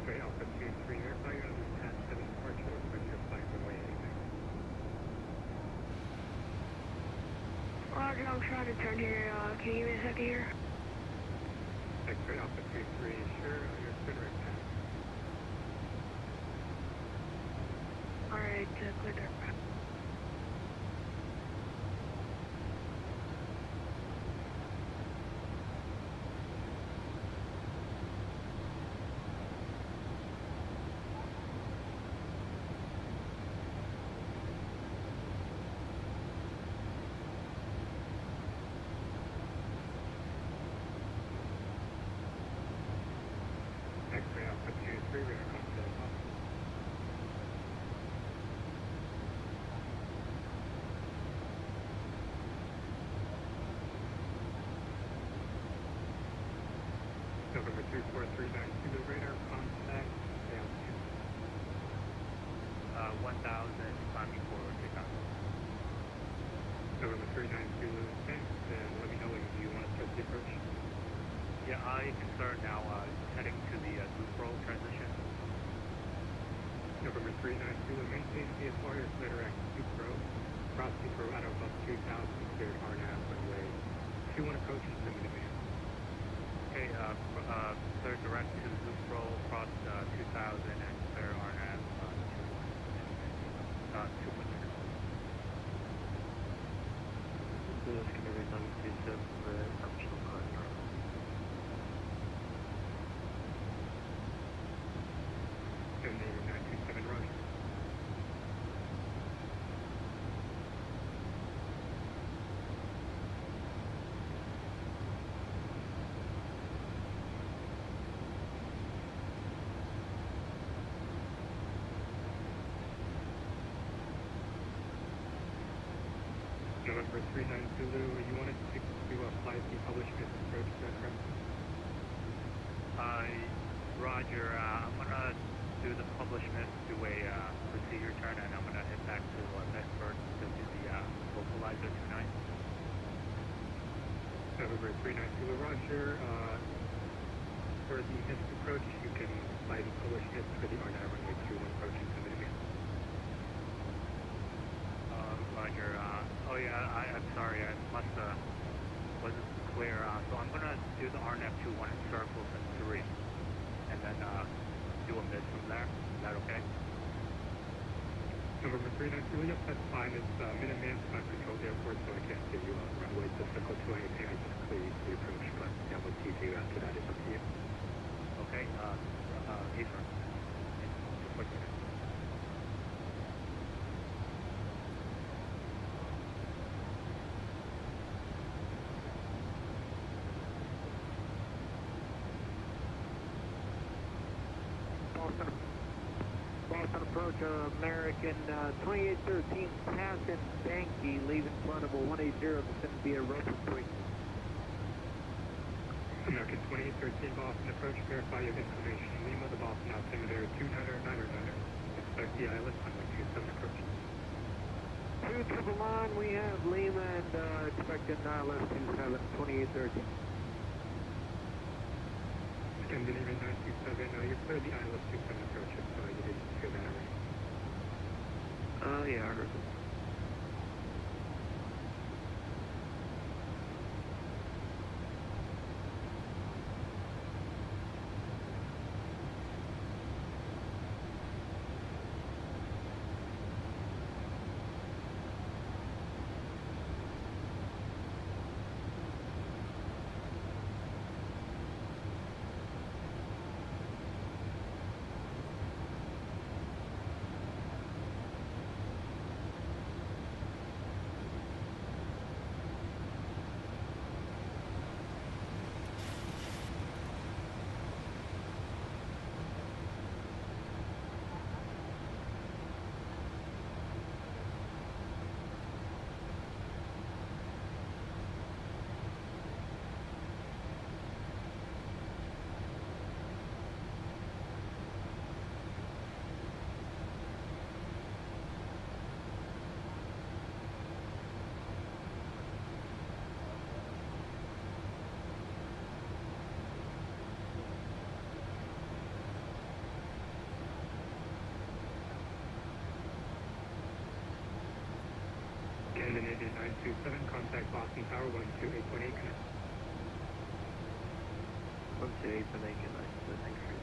Speaker 3: X-ray Alpha 23, verify you're under path 7 departure, looks like you're flying runway 86.
Speaker 6: Roger, I'm trying to turn here. Can you give me a second here?
Speaker 3: X-ray Alpha 23, sure, you're clear right path.
Speaker 6: Alright, clear there.
Speaker 3: X-ray Alpha 23, radar contact off. November 3439 to the radar contact, altitude.
Speaker 5: 1,000, climbing forward, takeoff.
Speaker 3: November 39 Zulu, thanks, and let me know when you want to start the approach.
Speaker 5: Yeah, I can start now, heading to the group roll transition.
Speaker 3: November 39 Zulu, maintain VFR, your letter X, Supro, cross Supro out of above 2,000, cleared RNAV, runway 21 approach is the minimum.
Speaker 5: Okay, clear direct to the group roll, cross 2,000 and clear RNAV, 2.0.
Speaker 3: This is going to be 927 for optional control. And Navy 927 Roger. November 39 Zulu, you wanted to fly the published approach, is that correct?
Speaker 5: Roger, I'm gonna do the publishment, do a procedure turn, and I'm gonna head back to Bedford to do the localizer tonight.
Speaker 3: November 39 Zulu, Roger. For the missed approach, you can fly the published hits for the R9 runway 21 approaching to Minimum.
Speaker 5: Roger, oh yeah, I'm sorry, I must wasn't clear. So I'm gonna do the RNAV 21 in circles and 3, and then do a mid from there. Is that okay?
Speaker 3: November 39 Zulu, yep, that's fine. It's Minuteman's not controlled airport, so I can't give you a runway to circle 2 or anything. I just clear you to the approach, but yeah, what you do after that is up to you.
Speaker 5: Okay, Ephraim. Just wait a minute.
Speaker 3: Boston approach, American 2813 passing Banky, leaving front of a 180, descend via Roper Creek. American 2813 Boston approach, verify your information. Lima, the Boston altimeter 299. Expect the ILS on 127 approach. 299, we have Lima and expected ILS 27, 2813. Scandinavian 927, you're clear the ILS 27 approach, so you didn't hear that already. Yeah, I heard it. London Indian 927, contact Boston Tower 128.8, connect.
Speaker 4: 128 for Lincoln, thanks for the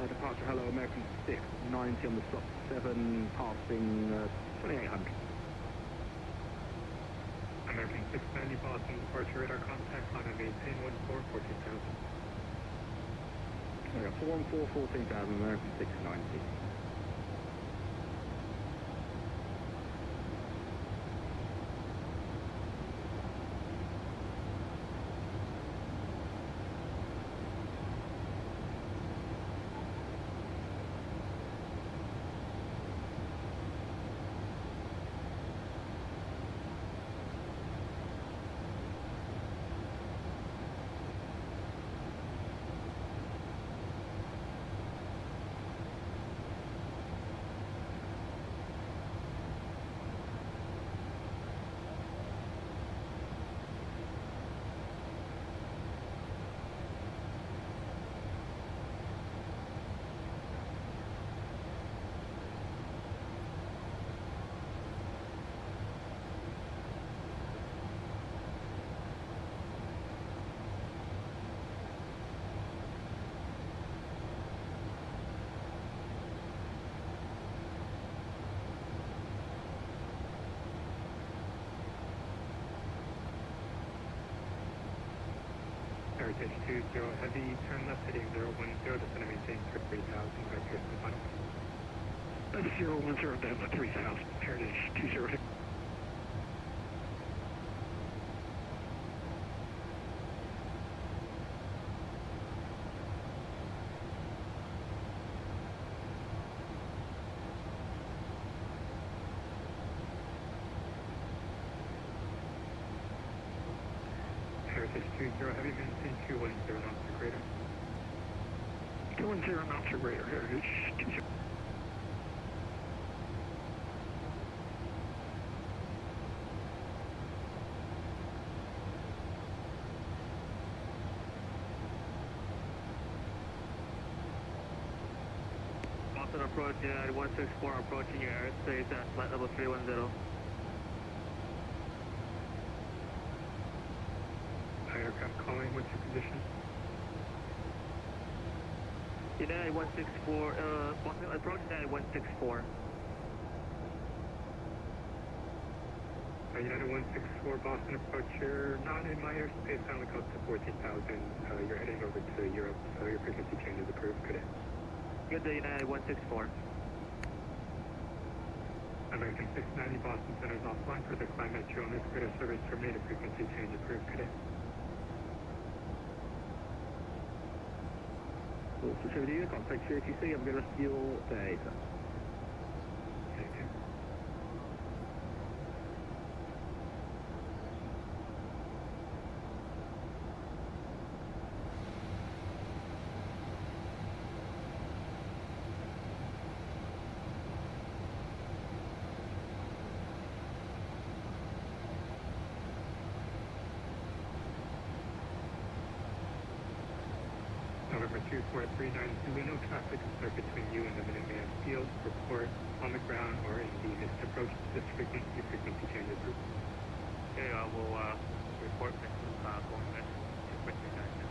Speaker 7: Departure, hello, American 690 on the slot 7, passing 2800.
Speaker 3: American 690, Boston departure radar contact, line of 1814, 14,000.
Speaker 7: We got 414, 14,000, American 690.
Speaker 3: Heritage 20 Heavy, turn left heading 010, descend and maintain 3000, right here for the final.
Speaker 6: That's 010, down to 3000, Heritage 20.
Speaker 3: Heritage 20 Heavy, maintain 210 knots or greater.
Speaker 6: 210 knots or greater, Heritage 20.
Speaker 5: Boston approach, United 164, approaching your airspace at flight level 310.
Speaker 3: Aircraft calling, what's your position?
Speaker 5: United 164, Boston approach United 164.
Speaker 3: United 164, Boston approach, you're not in my airspace, only close to 14,000. You're heading over to Europe, so your frequency change is approved. Good day.
Speaker 5: Good day, United 164.
Speaker 3: American 690, Boston Center is offline for the climate illness. Radar service terminated, frequency change approved. Good day.
Speaker 7: Also, show you contact CATC, I'm going to fuel data.
Speaker 3: Thank you. November 24392, no traffic observed between you and the Minuteman field. Report on the ground or in the missed approach to this frequency change approved.
Speaker 5: Okay, we'll report going next to frequency change.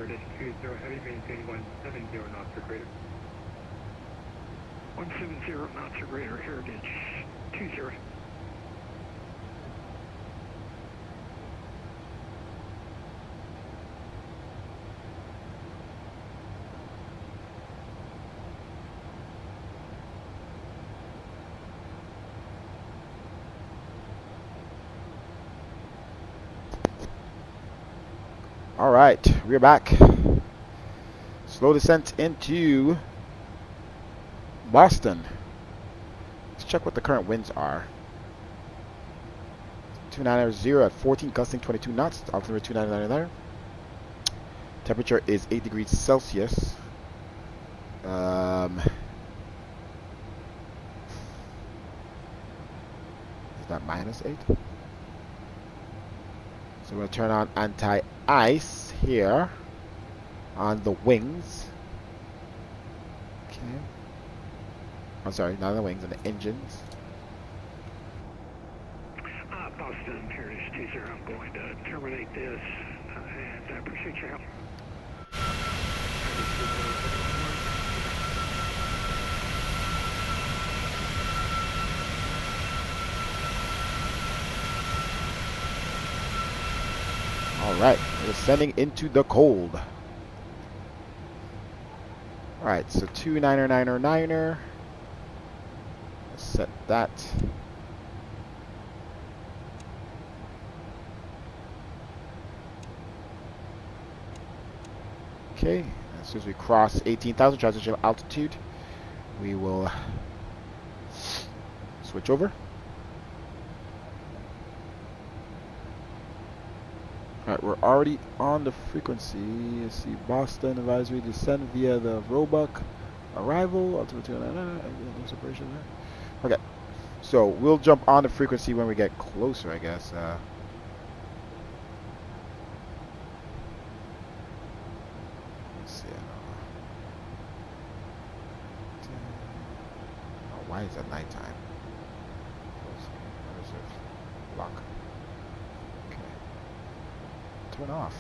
Speaker 3: Heritage 20 Heavy, maintain 170 knots or greater.
Speaker 6: 170 knots or greater, Heritage 20.
Speaker 1: All right, we're back. Slow descent into Boston. Let's check what the current winds are. 2990 at 14, gusting 22 knots. Altimeter 2999. Temperature is 8 degrees Celsius. Is that -8? So we're going to turn on anti-ice here on the wings. Okay. I'm sorry, not on the wings, on the engines.
Speaker 6: Boston, Heritage 20, I'm going to terminate this, and I appreciate your help.
Speaker 1: Alright, we're descending into the cold. Alright, so 299er. Let's set that. Okay, as soon as we cross 18,000 transitional altitude, we will switch over. Alright, we're already on the frequency. You see Boston advisory descend via the Roebuck. Arrival, altitude 299, no separation there. Okay, so we'll jump on the frequency when we get closer, I guess. Let's see. Oh, why is that nighttime? Lock. Okay. Turn off.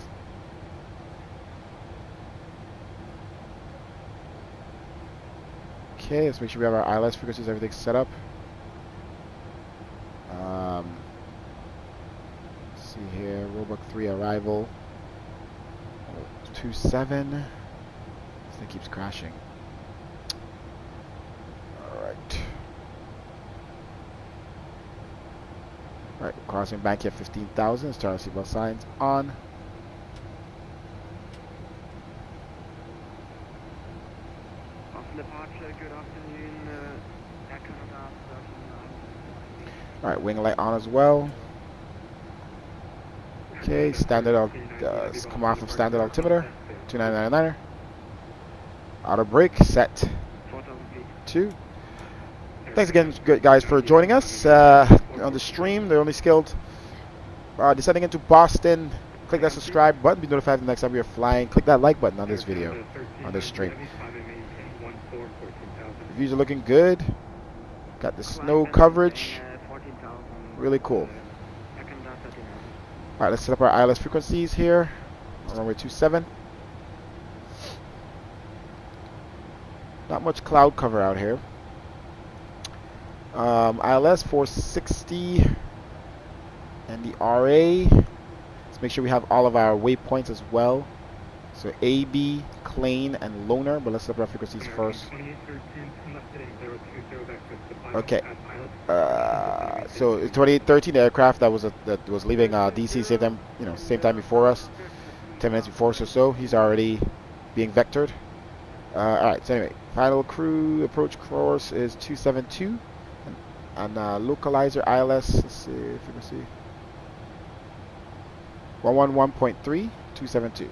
Speaker 1: Okay, let's make sure we have our ILS frequencies, everything's set up. Let's see here, Roebuck 3 arrival. 27. This thing keeps crashing. Alright. Alright, crossing back here 15,000. Let's turn our seatbelt signs on.
Speaker 7: Departure, good afternoon,
Speaker 1: Alright, wing light on as well. Okay, standard, come off of standard altimeter, 2999er. Auto brake set 2. Thanks again, guys, for joining us on the stream. The only skilled descending into Boston. Click that subscribe button, be notified the next time we are flying. Click that like button on this video, on this stream. Reviews are looking good. Got the snow coverage. Really cool. Alright, let's set up our ILS frequencies here. On runway 27. Not much cloud cover out here. ILS 460 and the RA. Let's make sure we have all of our waypoints as well. So AB, Klein, and Loner, but let's set up our frequencies first. Okay. So 2813, the aircraft that was leaving DC same time, same time before us, 10 minutes before us or so. He's already being vectored. All right. So anyway, final crew approach course is 272, and localizer ILS. Let's see if you can see. 111.3, 272.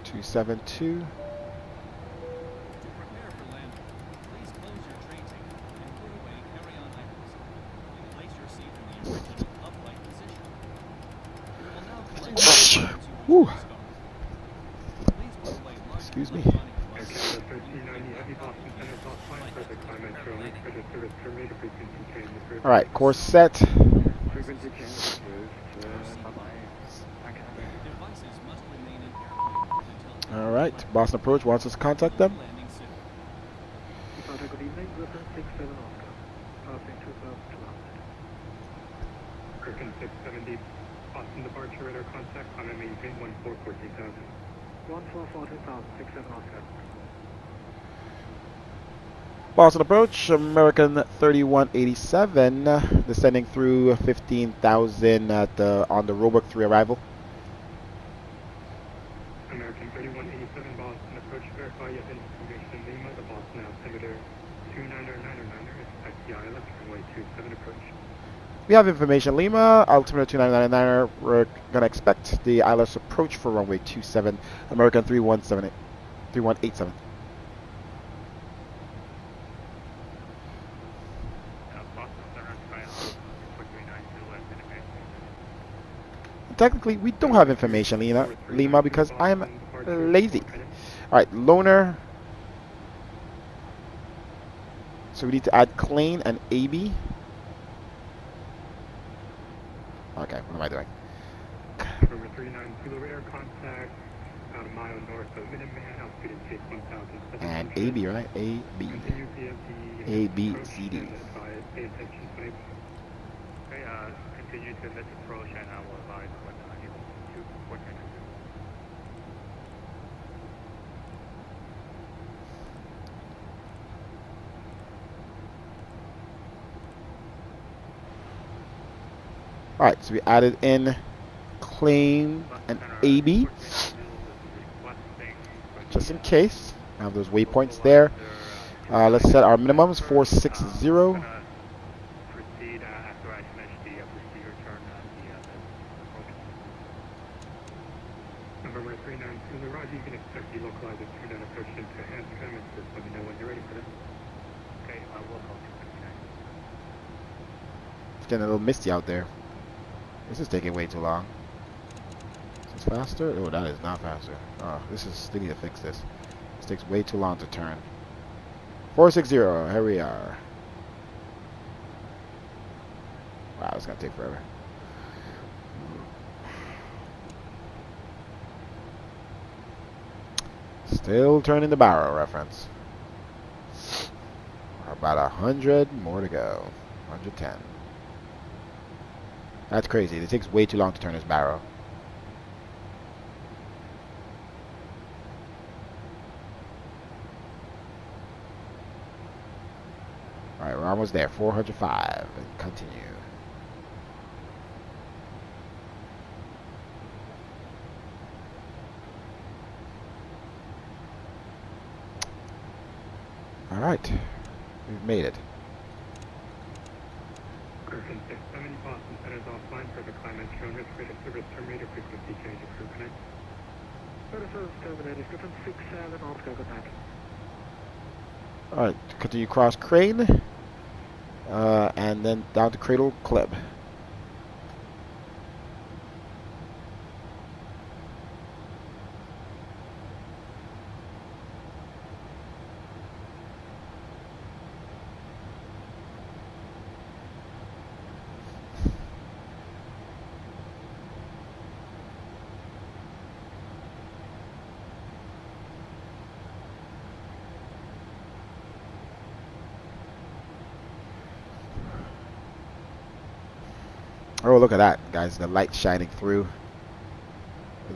Speaker 2: To
Speaker 1: 272.
Speaker 2: prepare for landing, please close your tray table and put away carry-on items. And place your seat in the original upright position. We will now collect the items you
Speaker 1: Woo.
Speaker 2: wish to start. Please put away large
Speaker 1: Excuse me.
Speaker 2: electronic devices
Speaker 3: service terminated, frequency change approved.
Speaker 1: All right, course set.
Speaker 7: Frequency change approved. Bye-bye.
Speaker 2: Devices must remain in airplane mode until
Speaker 1: All right, Boston Approach wants us to contact them.
Speaker 2: landing soon.
Speaker 7: Departure, good evening. Griffin 67 Oscar. Passing 2012.
Speaker 3: Griffin 670, Boston departure, radar contact, on maintain 1414,000.
Speaker 7: 1414,000, 67 Oscar.
Speaker 1: Boston Approach, American 3187, descending through 15,000 at on the Roebuck 3 arrival.
Speaker 3: American 3187, Boston approach, verify you have information Lima, the Boston altimeter 299er, expect the ILS, runway 27 approach.
Speaker 1: We have information Lima, altimeter 2999er. We're gonna expect the ILS approach for runway 27, American 3187. Technically, we don't have information Lima because I am lazy. All right, loaner. So we need to add Klein and AB. Okay, what am I doing?
Speaker 3: Number 39, Kilo radar contact, about a mile north of Minuteman, altitude is 1,000.
Speaker 1: And AB, right? AB.
Speaker 3: Continue VFD.
Speaker 1: A, B, C, D.
Speaker 3: Pay attention, please.
Speaker 5: Okay, continue to this approach and I will advise when unable to coordinate.
Speaker 1: All right, so we added in Klein and AB, just in case. I have those waypoints there. Let's set our minimums 460.
Speaker 5: Proceed after I finish the procedure turn approach.
Speaker 3: November 39, Kilo Roger, you can expect the localizer turn and approach into hands command. Just let me know when you're ready for that.
Speaker 5: Okay, I will hold you.
Speaker 1: It's getting a little misty out there. This is taking way too long. Is this faster? Oh, that is not faster. Oh, they need to fix this. This takes way too long to turn. 460, here we are. Wow, it's gonna take forever. Still turning the barrel reference. About 100 more to go. 110. That's crazy. It takes way too long to turn this barrel. Alright, we're almost there. 405. And continue. Alright. We've made it.
Speaker 3: Griffin 670, Boston centers offline for the climate shown risk rate of service terminated, frequency change approved. Connect.
Speaker 7: Services terminated. Griffin 67 Oscar, good night.
Speaker 1: Alright, continue cross crane. And then down to cradle clip. Oh, look at that, guys. The light shining through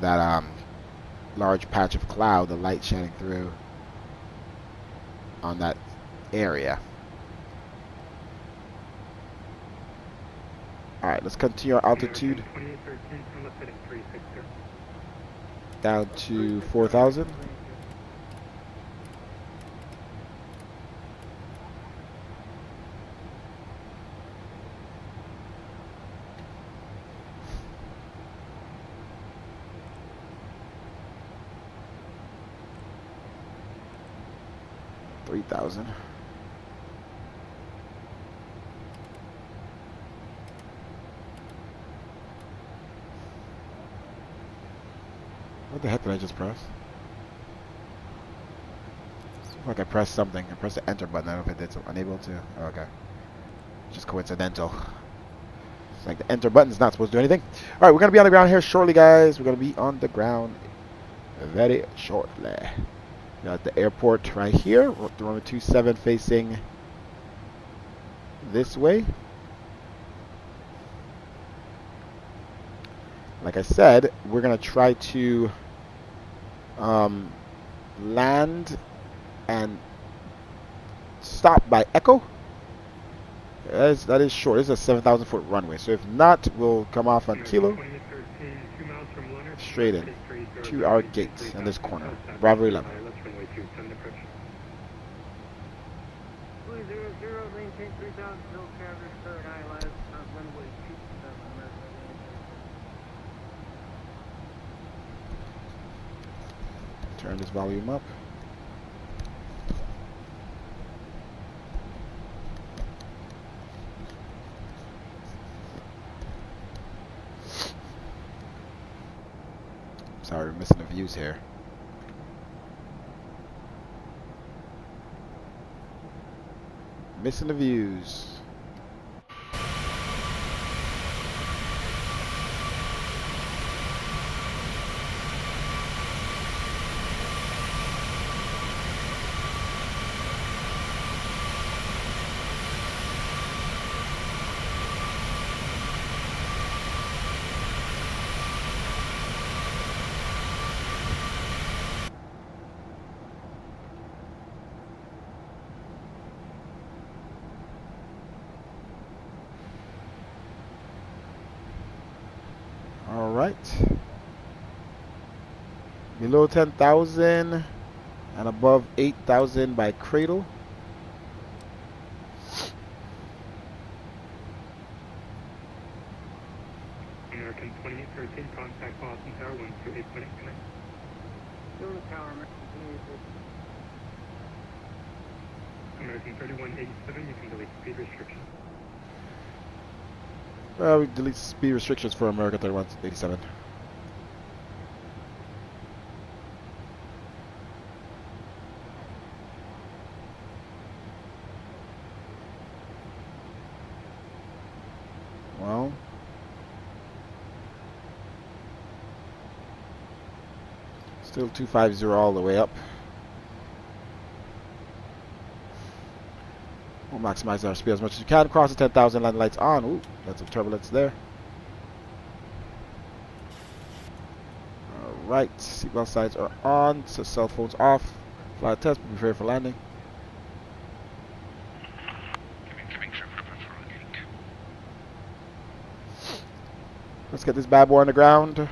Speaker 1: that large patch of cloud. The light shining through on that area. All right, let's continue our altitude
Speaker 3: 2813 from the Fenix 360.
Speaker 1: down to 4,000. $3,000. What the heck did I just press? Like I pressed something. I pressed the enter button. I don't know if it did so. Unable to. Oh, okay. Just coincidental. It's like the enter button is not supposed to do anything. All right, we're gonna be on the ground here shortly, guys. We're gonna be on the ground very shortly. Got the airport right here. The runway 27 facing this way. Like I said, we're gonna try to land and stop by Echo. That is short. This is a 7,000 foot runway. So if not, we'll come off on Kilo.
Speaker 3: 2813, 2 miles from Leonard.
Speaker 1: Straight in to our gate in this corner. Bravo 11.
Speaker 3: ILS runway 27 approach.
Speaker 8: 200, maintain 3,000, no carrier, third ILS, runway 27.
Speaker 1: Turn this volume up. Sorry, we're missing the views here. Missing the views. All right. Below 10,000 and above 8,000 by cradle.
Speaker 3: American 2813, contact Boston Tower 128.8 connect.
Speaker 8: Unit Tower,
Speaker 3: American 3187, you can delete speed restriction.
Speaker 1: We delete speed restrictions for America 3187. Well, still 250 all the way up. We'll maximize our speed as much as you can. Cross the 10,000, land lights on. Ooh, that's some turbulence there. Alright, seatbelt signs are on, so cell phones off. Flight test, prepare for landing. Let's get this bad boy on the ground.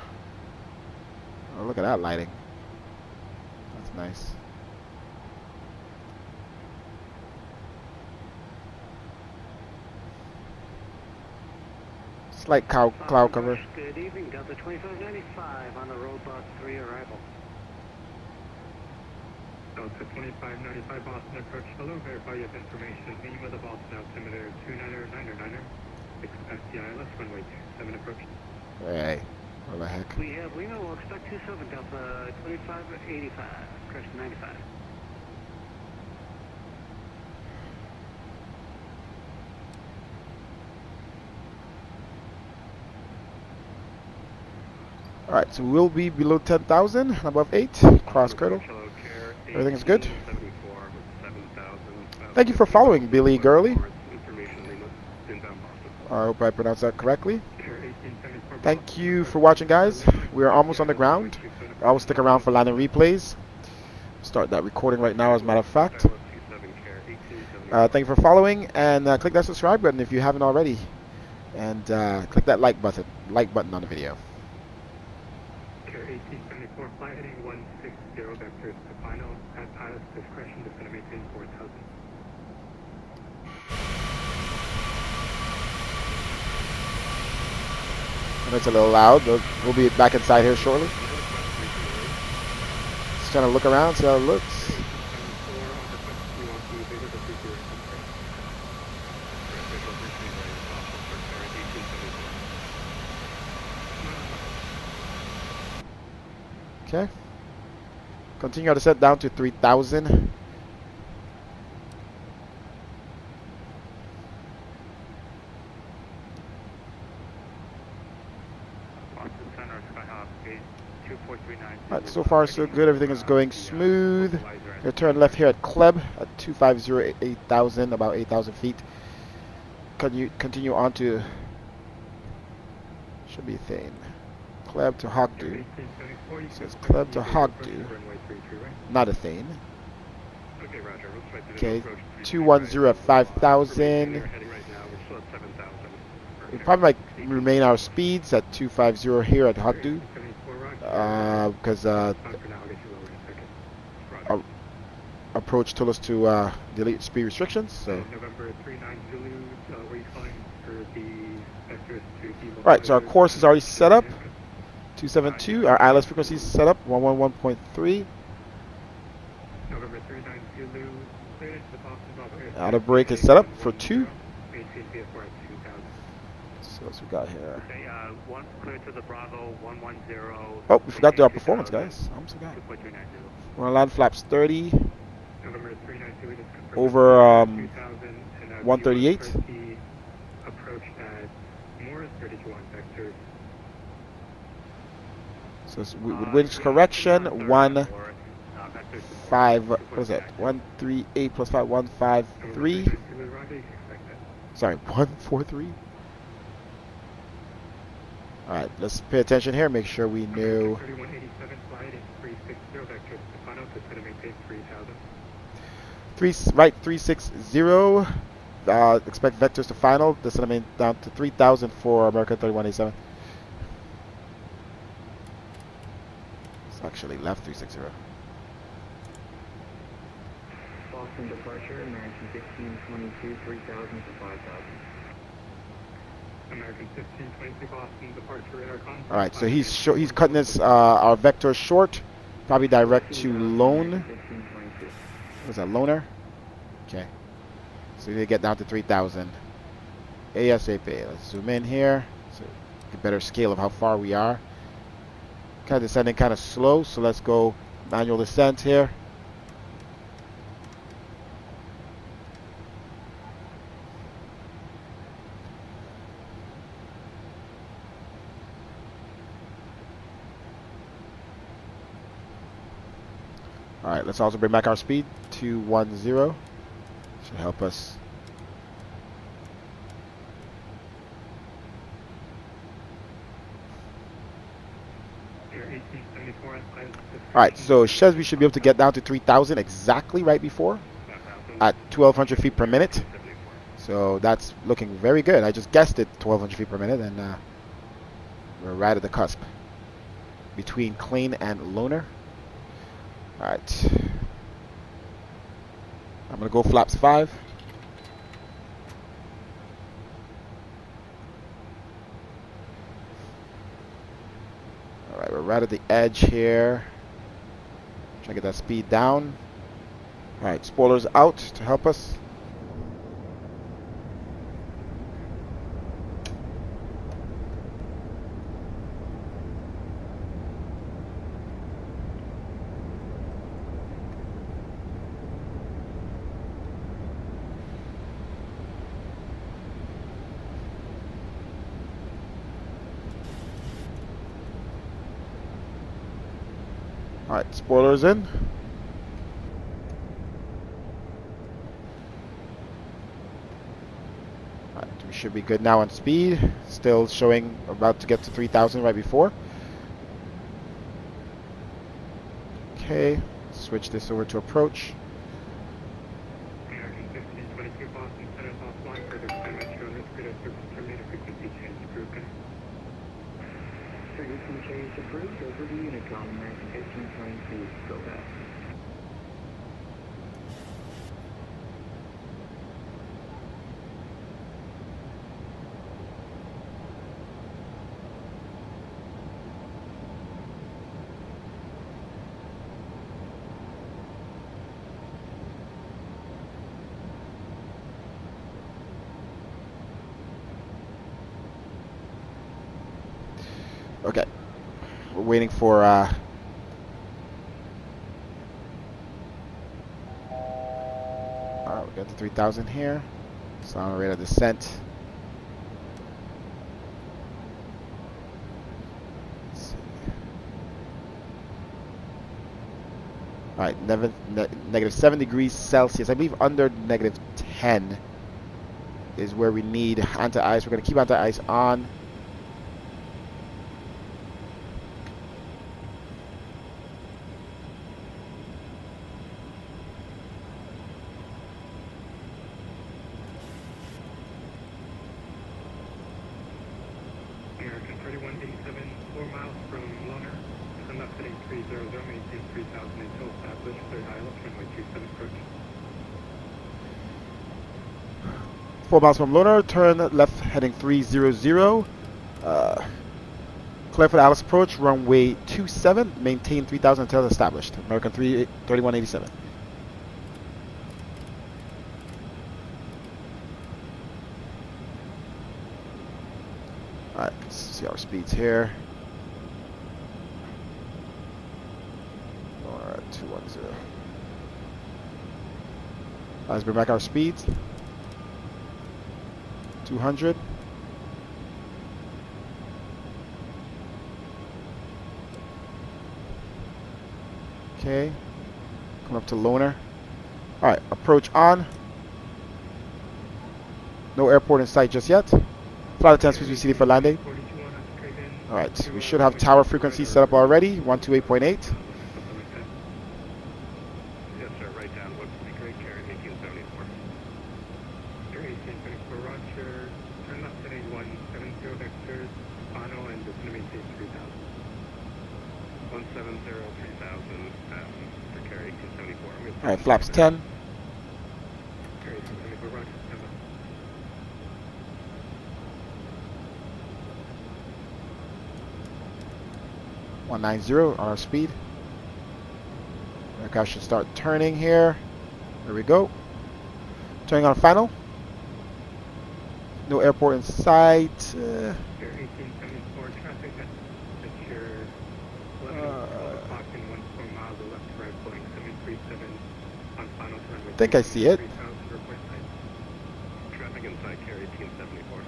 Speaker 1: Oh, look at that lighting. That's nice. Slight cloud cover.
Speaker 6: Good evening, Delta 2595 on the robot 3 arrival.
Speaker 3: Delta 2595 Boston approach. Hello, verify you have information. Meeting with the Boston altimeter 299er. Expect the ILS runway 27 approach.
Speaker 1: Hey, what the heck?
Speaker 6: We have Lima, we'll expect 27 Delta 2585, correction 95.
Speaker 1: Alright, so we'll be below 10,000 and above 8. Cross cradle. Everything is good. Thank you for following, Billy Gurley. I hope I pronounced that correctly. Thank you for watching, guys. We are almost on the ground. I will stick around for landing replays. Start that recording right now, as a matter of fact. Thank you for following, and click that subscribe button if you haven't already, and click that like button on the video.
Speaker 3: 1874 flight heading 160 vectors to final at pilot's discretion to maintain 4,000.
Speaker 1: And it's a little loud, but we'll be back inside here shortly. Just trying to look around, see how it looks. Okay. Continue our descent down to 3,000.
Speaker 5: Okay, 2439.
Speaker 1: Alright, so far so good. Everything is going smooth. Gonna turn left here at Kleb at 250 about 8,000 feet. Continue on to, should be Thane. Kleb to Hogdu. Says Kleb to Hogdu. Not a Thane.
Speaker 3: Okay, Roger. Looks like there's
Speaker 1: Okay,
Speaker 3: approach
Speaker 1: 210 at 5,000.
Speaker 3: Heading right now. We're still at 7,000.
Speaker 1: We probably might remain our speeds at 250 here at Hogdu. Because
Speaker 3: Time for now. I'll get you lower in a second. Roger.
Speaker 1: approach told us to delete speed restrictions. So,
Speaker 3: November 39 Zulu, where you flying for the vectors to Evo.
Speaker 1: alright, so our course is already set up. 272. Our ILS frequency is set up. 111.3.
Speaker 3: November 39 Zulu, clearance to Boston Bravo.
Speaker 1: Auto brake is set up for 2.
Speaker 3: Maintain VFR at 2,000.
Speaker 1: So what's we got here?
Speaker 5: Okay, one clear to the Bravo, 110.
Speaker 1: Oh, we forgot to do our performance, guys. I almost forgot.
Speaker 5: 2.290.
Speaker 1: We're gonna land flaps 30
Speaker 3: November 39 Zulu, just confirm
Speaker 1: over
Speaker 3: 2,000 and
Speaker 1: 138.
Speaker 3: Approach at Morris 31 vectors.
Speaker 1: So with winch correction, 1 5. What is that? 138 plus 5. 153. Sorry, 143. All right, let's pay attention here. Make sure we know.
Speaker 3: 3187 flight is 360 vectors to final to set a maintain 3,000.
Speaker 1: Right, 360. Expect vectors to final. This is down to 3,000 for American 3187. It's actually left 360.
Speaker 4: Boston departure, American 1522, 3000 to 5000.
Speaker 3: American 1522 Boston departure radar con.
Speaker 1: All right, so he's cutting this our vector short, probably direct to lone.
Speaker 4: 1522.
Speaker 1: What's that, loner? Okay. So we need to get down to 3,000 ASAP. Let's zoom in here so get a better scale of how far we are. Kind of descending kind of slow, so let's go manual descent here. All right, let's also bring back our speed to 210. Should help us. All right, so it says we should be able to get down to 3,000 exactly right before at 1,200 feet per minute. So that's looking very good. I just guessed it 1,200 feet per minute, and we're right at the cusp between Klein and Loner. All right, I'm gonna go flaps 5. All right, we're right at the edge here. Try to get that speed down. All right, spoilers out to help us. All right, spoilers in. All right, we should be good now on speed. Still showing about to get to 3,000 right before. Okay, switch this over to approach.
Speaker 3: American 1522 Boston, set us offline for the dimension on this grid of terminated frequency change approved.
Speaker 4: Frequency change approved. Over to Unicom, American 1522. Go back.
Speaker 1: Okay, we're waiting for we got the 3,000 here. So on our rate of descent. Let's see. All right, negative 7 degrees Celsius. I believe under negative 10 is where we need anti-ice. We're going to keep anti-ice on.
Speaker 3: American 3187, 4 miles from Loner. Turn left heading 300, maintain 3000 until established. Third ILS runway 27 approach.
Speaker 1: 4 miles from Loner, turn left heading 300. Clear for the Alice approach, runway 27, maintain 3000 until established. American 3187. Alright, let's see our speeds here. Alright, 210. Let's bring back our speeds. 200. Okay. Come up to Loner. Alright, approach on. No airport in sight just yet. Flight attendants, please be seated for landing. Alright, we should have tower frequency set up already. 128.8.
Speaker 6: Yes, sir. Right down. What's the great carry 1874?
Speaker 3: Air 1874, Roger. Turn left heading 170 vectors. Final and just going to maintain 3000.
Speaker 6: 170, 3000 for carry 1874.
Speaker 1: Alright, flaps 10.
Speaker 3: Air 1874, Roger. Stand by.
Speaker 1: .190 on our speed. Aircraft should start turning here. There we go. Turning on final. No airport in sight.
Speaker 3: Air 1874, traffic at your 11 o'clock and 14 miles of left to right, Boeing 737 on final to runway.
Speaker 1: I think I see it.
Speaker 3: 3000 report site.
Speaker 6: Traffic inside carry 1874.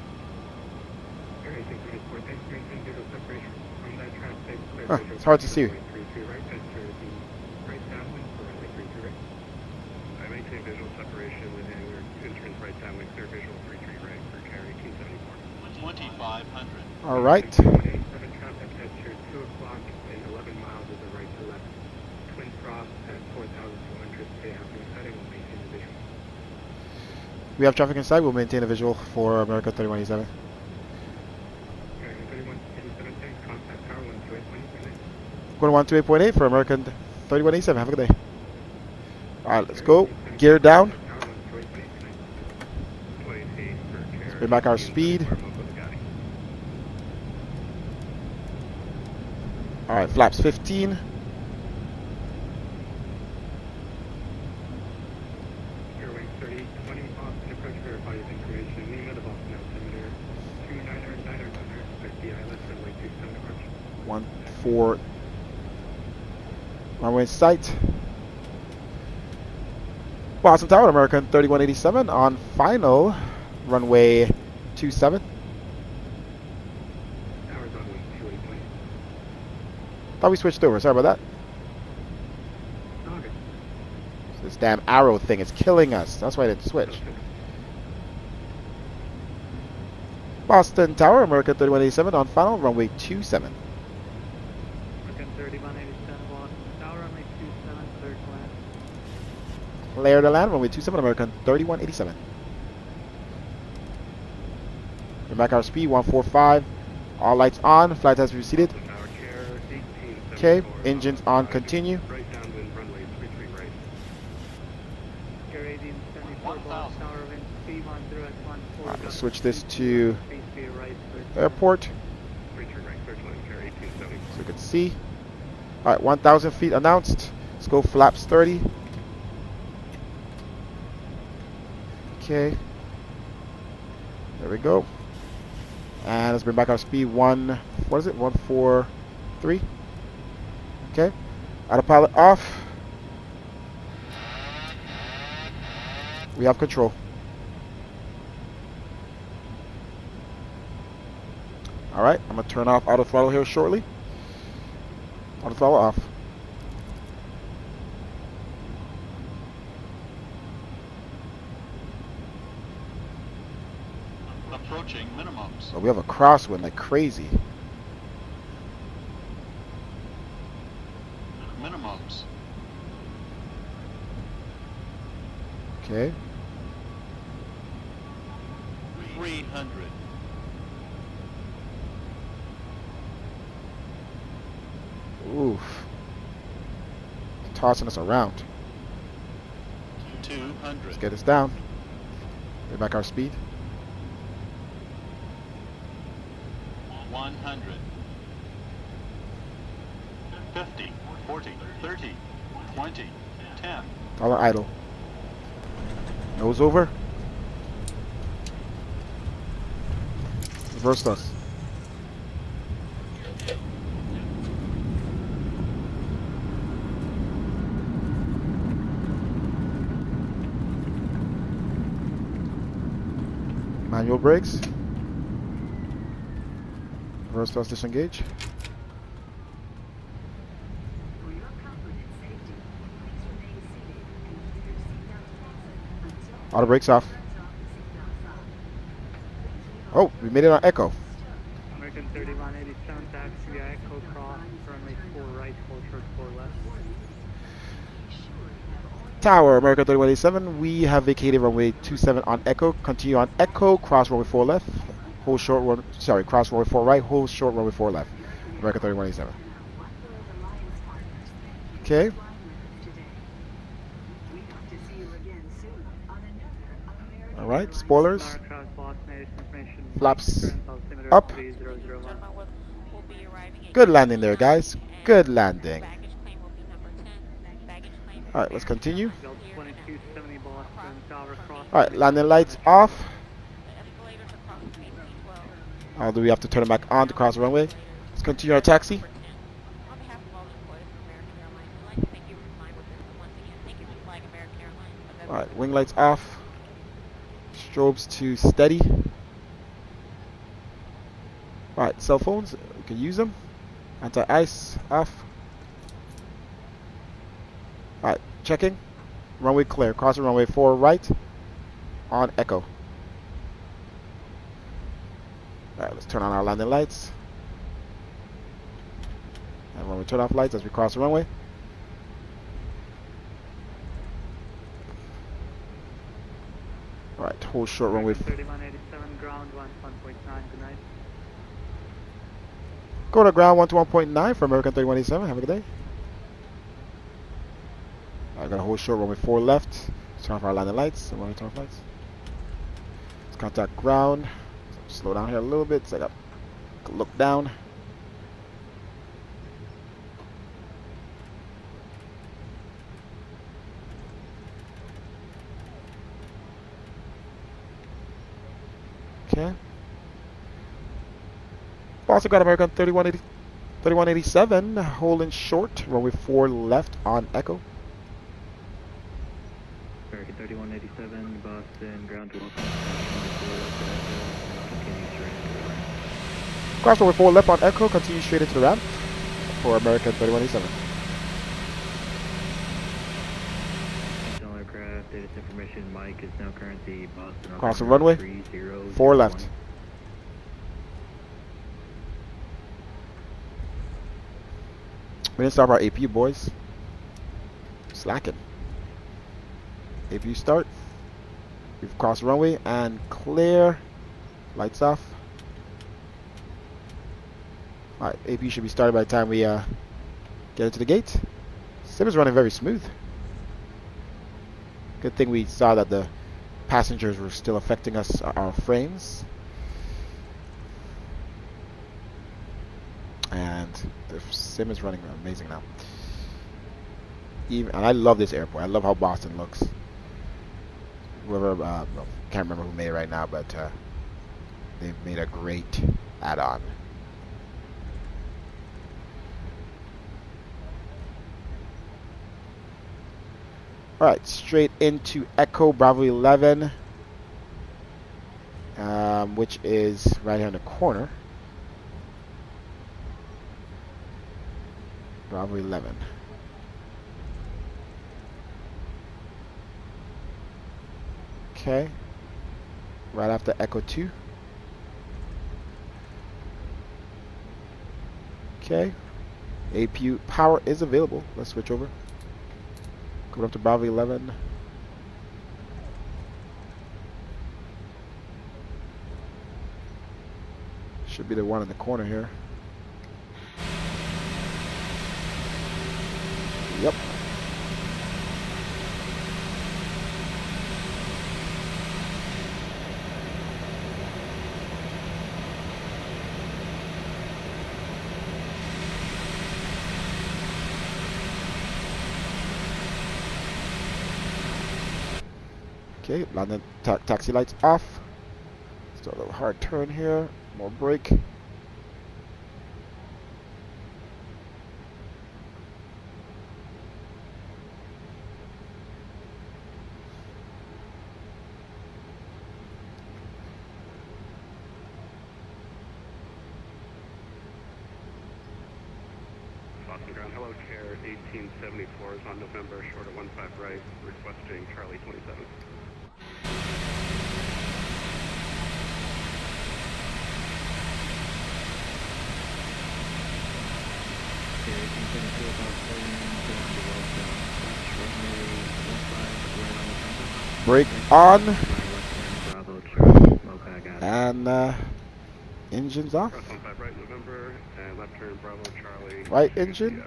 Speaker 3: Air 1874, thanks, maintain visual separation from that traffic.
Speaker 1: Huh, it's hard to see.
Speaker 3: Runway 33 right, enter the right downwind for runway 33 right.
Speaker 6: I maintain visual separation with hangar entrance right downwind, clear visual 33 right for carry 1874.
Speaker 5: 2500.
Speaker 1: Alright.
Speaker 3: 187 traffic at your 2 o'clock and 11 miles of the right to left. Twin Frost at 4,200. Stay happening setting will maintain the visual.
Speaker 1: We have traffic inside. We'll maintain a visual for America 3187.
Speaker 3: American 3187, thanks. Contact tower 128.8.
Speaker 1: Going to 128.8 for American 3187. Have a good day. Alright, let's go. Gear down.
Speaker 3: Tower 128.8.
Speaker 6: 28 for carry.
Speaker 1: Bring back our speed. Alright, flaps 15.
Speaker 3: Airway 3020, Boston approach, verify your information. Lima to Boston altimeter 299er, expect the ILS runway 27 approach.
Speaker 1: 14. Runway in sight. Boston Tower, American 3187 on final. Runway 27.
Speaker 3: Towers on wing 280.8.
Speaker 1: Thought we switched over. Sorry about that.
Speaker 3: Okay.
Speaker 1: This damn arrow thing is killing us. That's why I didn't switch. Boston Tower, American 3187 on final. Runway 27.
Speaker 8: American 3187, Boston Tower, runway 27, clear to land.
Speaker 1: Clear to land. Runway 27, American 3187. We're back our speed 145. All lights on. Flight has proceeded.
Speaker 6: Tower chair 1874.
Speaker 1: Okay, engines on. Continue.
Speaker 6: Right downwind runway 33 right.
Speaker 8: Air 1874, Boston Tower, wind speed 10 at 14.
Speaker 1: Let's switch this to
Speaker 8: Base speed right, clear.
Speaker 1: airport
Speaker 6: 33 right, clear to land carry 1874.
Speaker 1: so we can see. All right, 1,000 feet announced. Let's go flaps 30. Okay. There we go. And let's bring back our speed 143. Okay. Autopilot off. We have control. Alright, I'm going to turn off auto throttle here shortly. Auto throttle off.
Speaker 9: approaching minimums.
Speaker 1: Oh, we have a crosswind like crazy.
Speaker 9: Minimums.
Speaker 1: Okay.
Speaker 9: 300.
Speaker 1: Oof. Tossing us around.
Speaker 9: 200.
Speaker 1: Let's get us down. Get back our speed.
Speaker 9: 100. 50, 40, 30, 20, 10.
Speaker 1: Dollar idle. Nose over. Reverse us. Manual brakes. Reverse thrust disengage. Auto brakes off. Oh, we made it on Echo.
Speaker 8: American 3187, taxi via Echo cross, runway 4 right, hold short 4 left.
Speaker 1: Tower, American 3187. We have vacated runway 27 on Echo. Continue on Echo, cross runway 4 left. Hold short run. Sorry, cross runway 4 right. Hold short runway 4 left. American 3187. Okay. All right. Spoilers. Flaps up. Good landing there, guys. Good landing. All right, let's continue. All right, landing lights off. How do we have to turn it back on to cross the runway? Let's continue our taxi. All right, wing lights off. Strobes to steady. All right, cell phones, we can use them. Anti-ice off. All right, checking. Runway clear. Crossing runway 4 right on Echo. All right, let's turn on our landing lights. And when we turn off lights as we cross the runway. All right, hold short runway.
Speaker 8: 3187, ground 1.9, good night.
Speaker 1: Go to ground 121.9 for American 3187. Have a good day. I got to hold short runway 4 left. Let's turn off our landing lights. And when we turn off lights, let's contact ground. Slow down here a little bit so I got to look down. Okay. Also got American 3187 holding short, runway 4 left on Echo.
Speaker 7: American 3187, Boston, ground to 1.
Speaker 1: Cross runway 4 left on Echo, continue straight into the ramp for American 3187.
Speaker 7: Aircraft, data information, Mike is now currently Boston.
Speaker 1: Cross the runway, 4 left. We didn't stop our APU, boys. Slacking. APU start. We've crossed the runway and clear. Lights off. Alright, APU should be started by the time we get into the gate. Sim is running very smooth. Good thing we saw that the passengers were still affecting us, our frames. And the sim is running amazing now. And I love this airport. I love how Boston looks. Whoever, can't remember who made it right now, but they've made a great add-on. All right, straight into Echo Bravo 11, which is right here in the corner. Bravo 11. Okay. Right after Echo 2. Okay. APU power is available. Let's switch over. Coming up to Bravo 11. Should be the one in the corner here. Yep. Okay, landing taxi lights off. Start a little hard turn here. More brake.
Speaker 6: Boston ground, hello, Care 1874 is on November, short of 15 right, requesting Charlie 27.
Speaker 1: Brake on. And engine's off.
Speaker 6: Cross 15 right, November, and left turn, Bravo, Charlie.
Speaker 1: Right engine.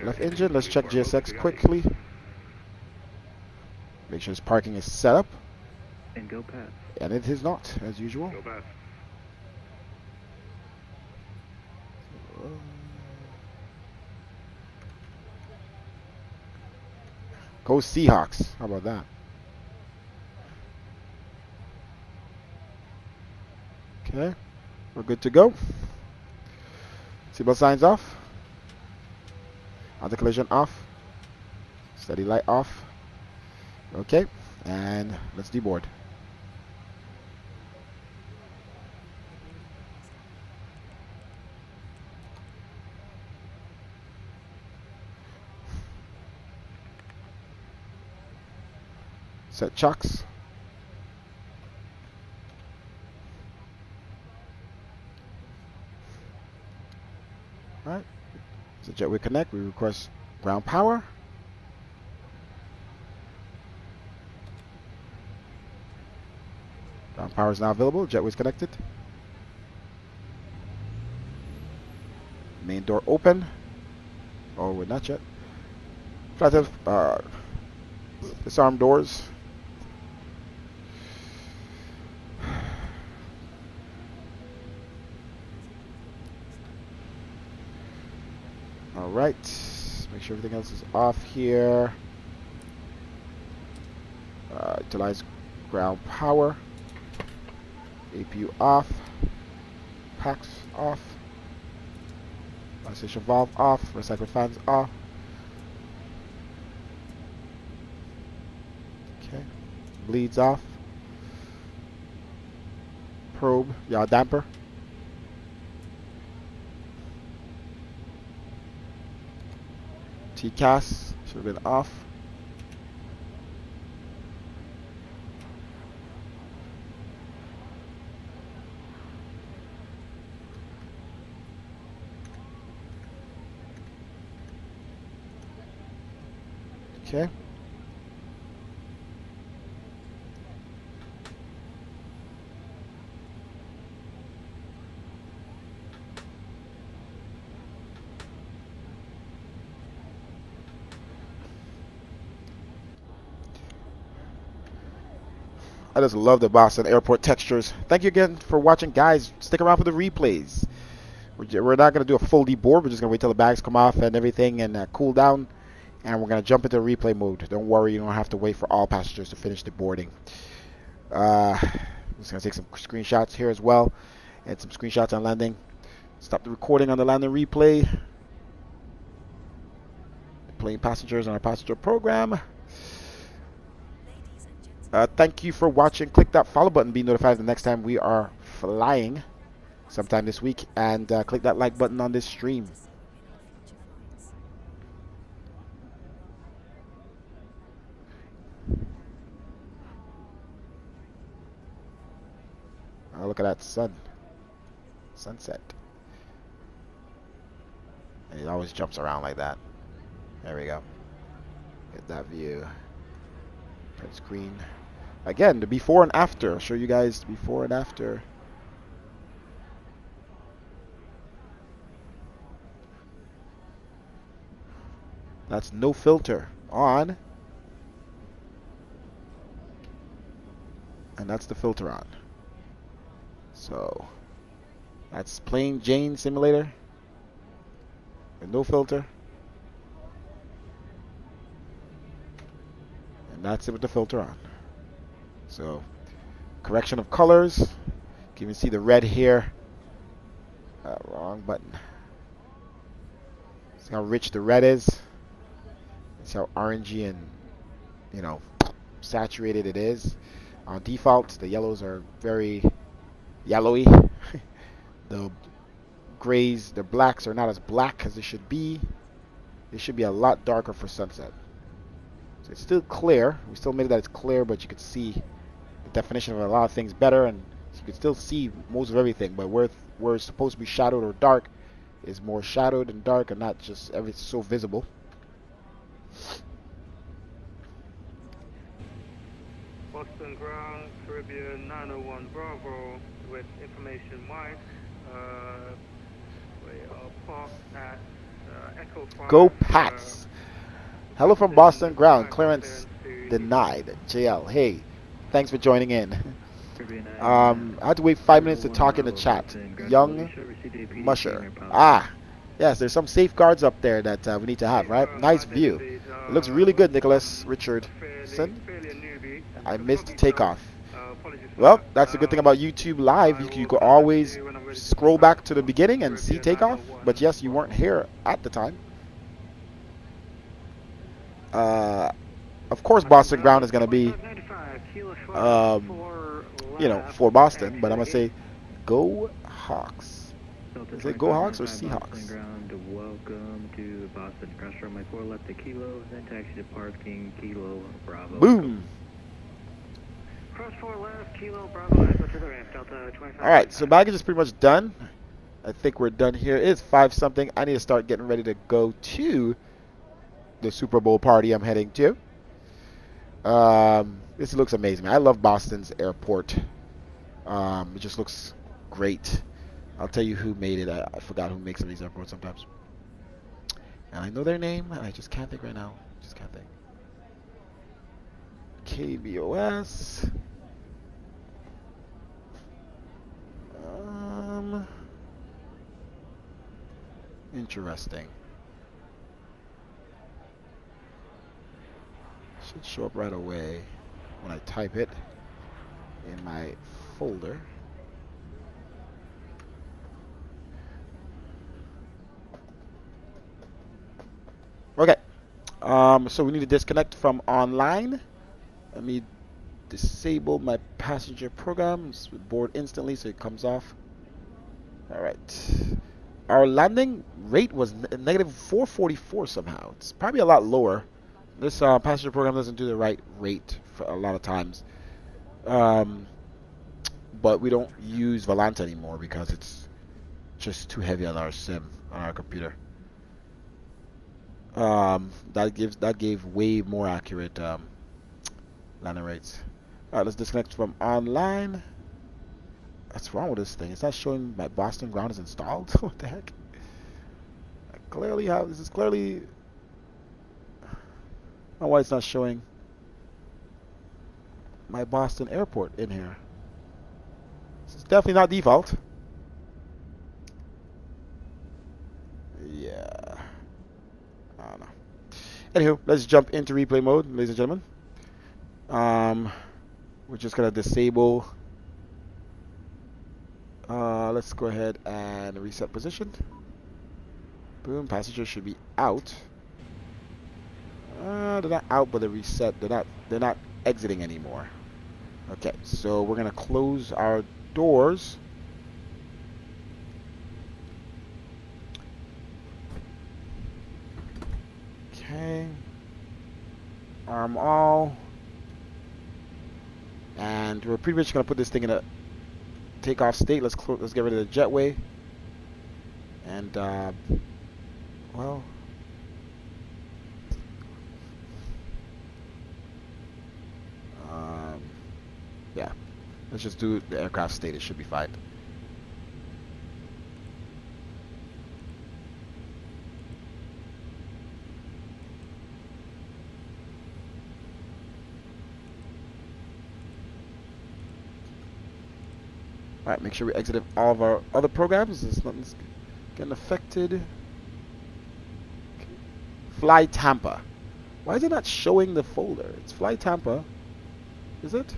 Speaker 1: Left engine. Let's check GSX quickly. Make sure his parking is set up.
Speaker 7: And go past.
Speaker 1: And it is not, as usual.
Speaker 6: Go back.
Speaker 1: Go Seahawks. How about that? Okay. We're good to go. Seatbelt signs off. Anti-collision off. Steady light off. Okay. And let's deboard. Set chocks. Alright. So jetway connect. We request ground power. Ground power is now available. Jetway is connected. Main door open. Oh, we're not yet. Flat disarm doors. Alright, make sure everything else is off here. Utilize ground power. APU off. Packs off. Ionization valve off. Recycle fans off. Okay. Bleeds off. Probe, yaw damper. TCAS should have been off. Okay. I just love the Boston airport textures. Thank you again for watching, guys. Stick around for the replays. We're not going to do a full deboard. We're just going to wait till the bags come off and everything and cool down. And we're going to jump into replay mode. Don't worry, you don't have to wait for all passengers to finish the boarding. I'm just going to take some screenshots here as well. And some screenshots on landing. Stop the recording on the landing replay. Plane passengers on our passenger program. Thank you for watching. Click that follow button. Be notified the next time we are flying sometime this week. And click that like button on this stream. Oh, look at that sunset. It always jumps around like that. There we go. Get that view. Print screen. Again, the before and after. I'll show you guys the before and after. That's no filter on. And that's the filter on. So that's plain Jane simulator with no filter. And that's it with the filter on. So correction of colors. You can even see the red here. Wrong button. See how rich the red is. See how orangey and, you know, saturated it is. On default, the yellows are very yellowy. The grays, the blacks are not as black as they should be. They should be a lot darker for sunset. So it's still clear. We still made it that it's clear, but you could see the definition of a lot of things better, and you can still see most of everything. But where it's supposed to be shadowed or dark is more shadowed and dark, and not just everything so visible.
Speaker 3: Boston Ground, Caribbean 901 Bravo, with information wide. We are parked at Echo 5.
Speaker 1: Go Pats! Hello from Boston Ground. Clearance denied. JL, hey, thanks for joining in. I had to wait 5 minutes to talk in the chat. Young Musher. Ah, yes, there's some safeguards up there that we need to have, right? Nice view. It looks really good, Nicholas Richardson. I missed takeoff. Well, that's the good thing about YouTube Live. You can always scroll back to the beginning and see takeoff. But yes, you weren't here at the time. Of course, Boston Ground is going to be, you know, for Boston. But I'm going to say, go Hawks. Is it go Hawks or Seahawks?
Speaker 7: Welcome to Boston. Cross runway 4 left to Kilo, then taxi to parking Kilo Bravo.
Speaker 1: Boom.
Speaker 8: Cross 4 left, Kilo Bravo, go to the ramp, Delta 25.
Speaker 1: Alright, so baggage is pretty much done. I think we're done here. It's 5 something. I need to start getting ready to go to the Super Bowl party I'm heading to. This looks amazing. I love Boston's airport. It just looks great. I'll tell you who made it. I forgot who makes these airports sometimes. And I know their name, and I just can't think right now. Just can't think. KBOS. Interesting. Should show up right away when I type it in my folder. Okay. So we need to disconnect from online. Let me disable my passenger programs. Board instantly so it comes off. Alright. Our landing rate was negative 444 somehow. It's probably a lot lower. This passenger program doesn't do the right rate for a lot of times. But we don't use Volanta anymore because it's just too heavy on our sim, on our computer. That gave way more accurate landing rates. Alright, let's disconnect from online. What's wrong with this thing? It's not showing my Boston Ground is installed. What the heck? This is clearly. I don't know why it's not showing my Boston airport in here. This is definitely not default. Yeah. I don't know. Anywho, let's jump into replay mode, ladies and gentlemen. We're just gonna disable. Let's go ahead and reset position. Boom, passengers should be out. They're not out, but they're reset. They're not exiting anymore. Okay, so we're gonna close our doors. Okay. Arm all. And we're pretty much gonna put this thing in a takeoff state. Let's get rid of the jetway. And hold well. Yeah. Let's just do the aircraft status. Should be fine. Alright, make sure we exited all of our other programs. There's nothing's getting affected. Okay. Fly Tampa. Why is it not showing the folder? It's Fly Tampa. Is it?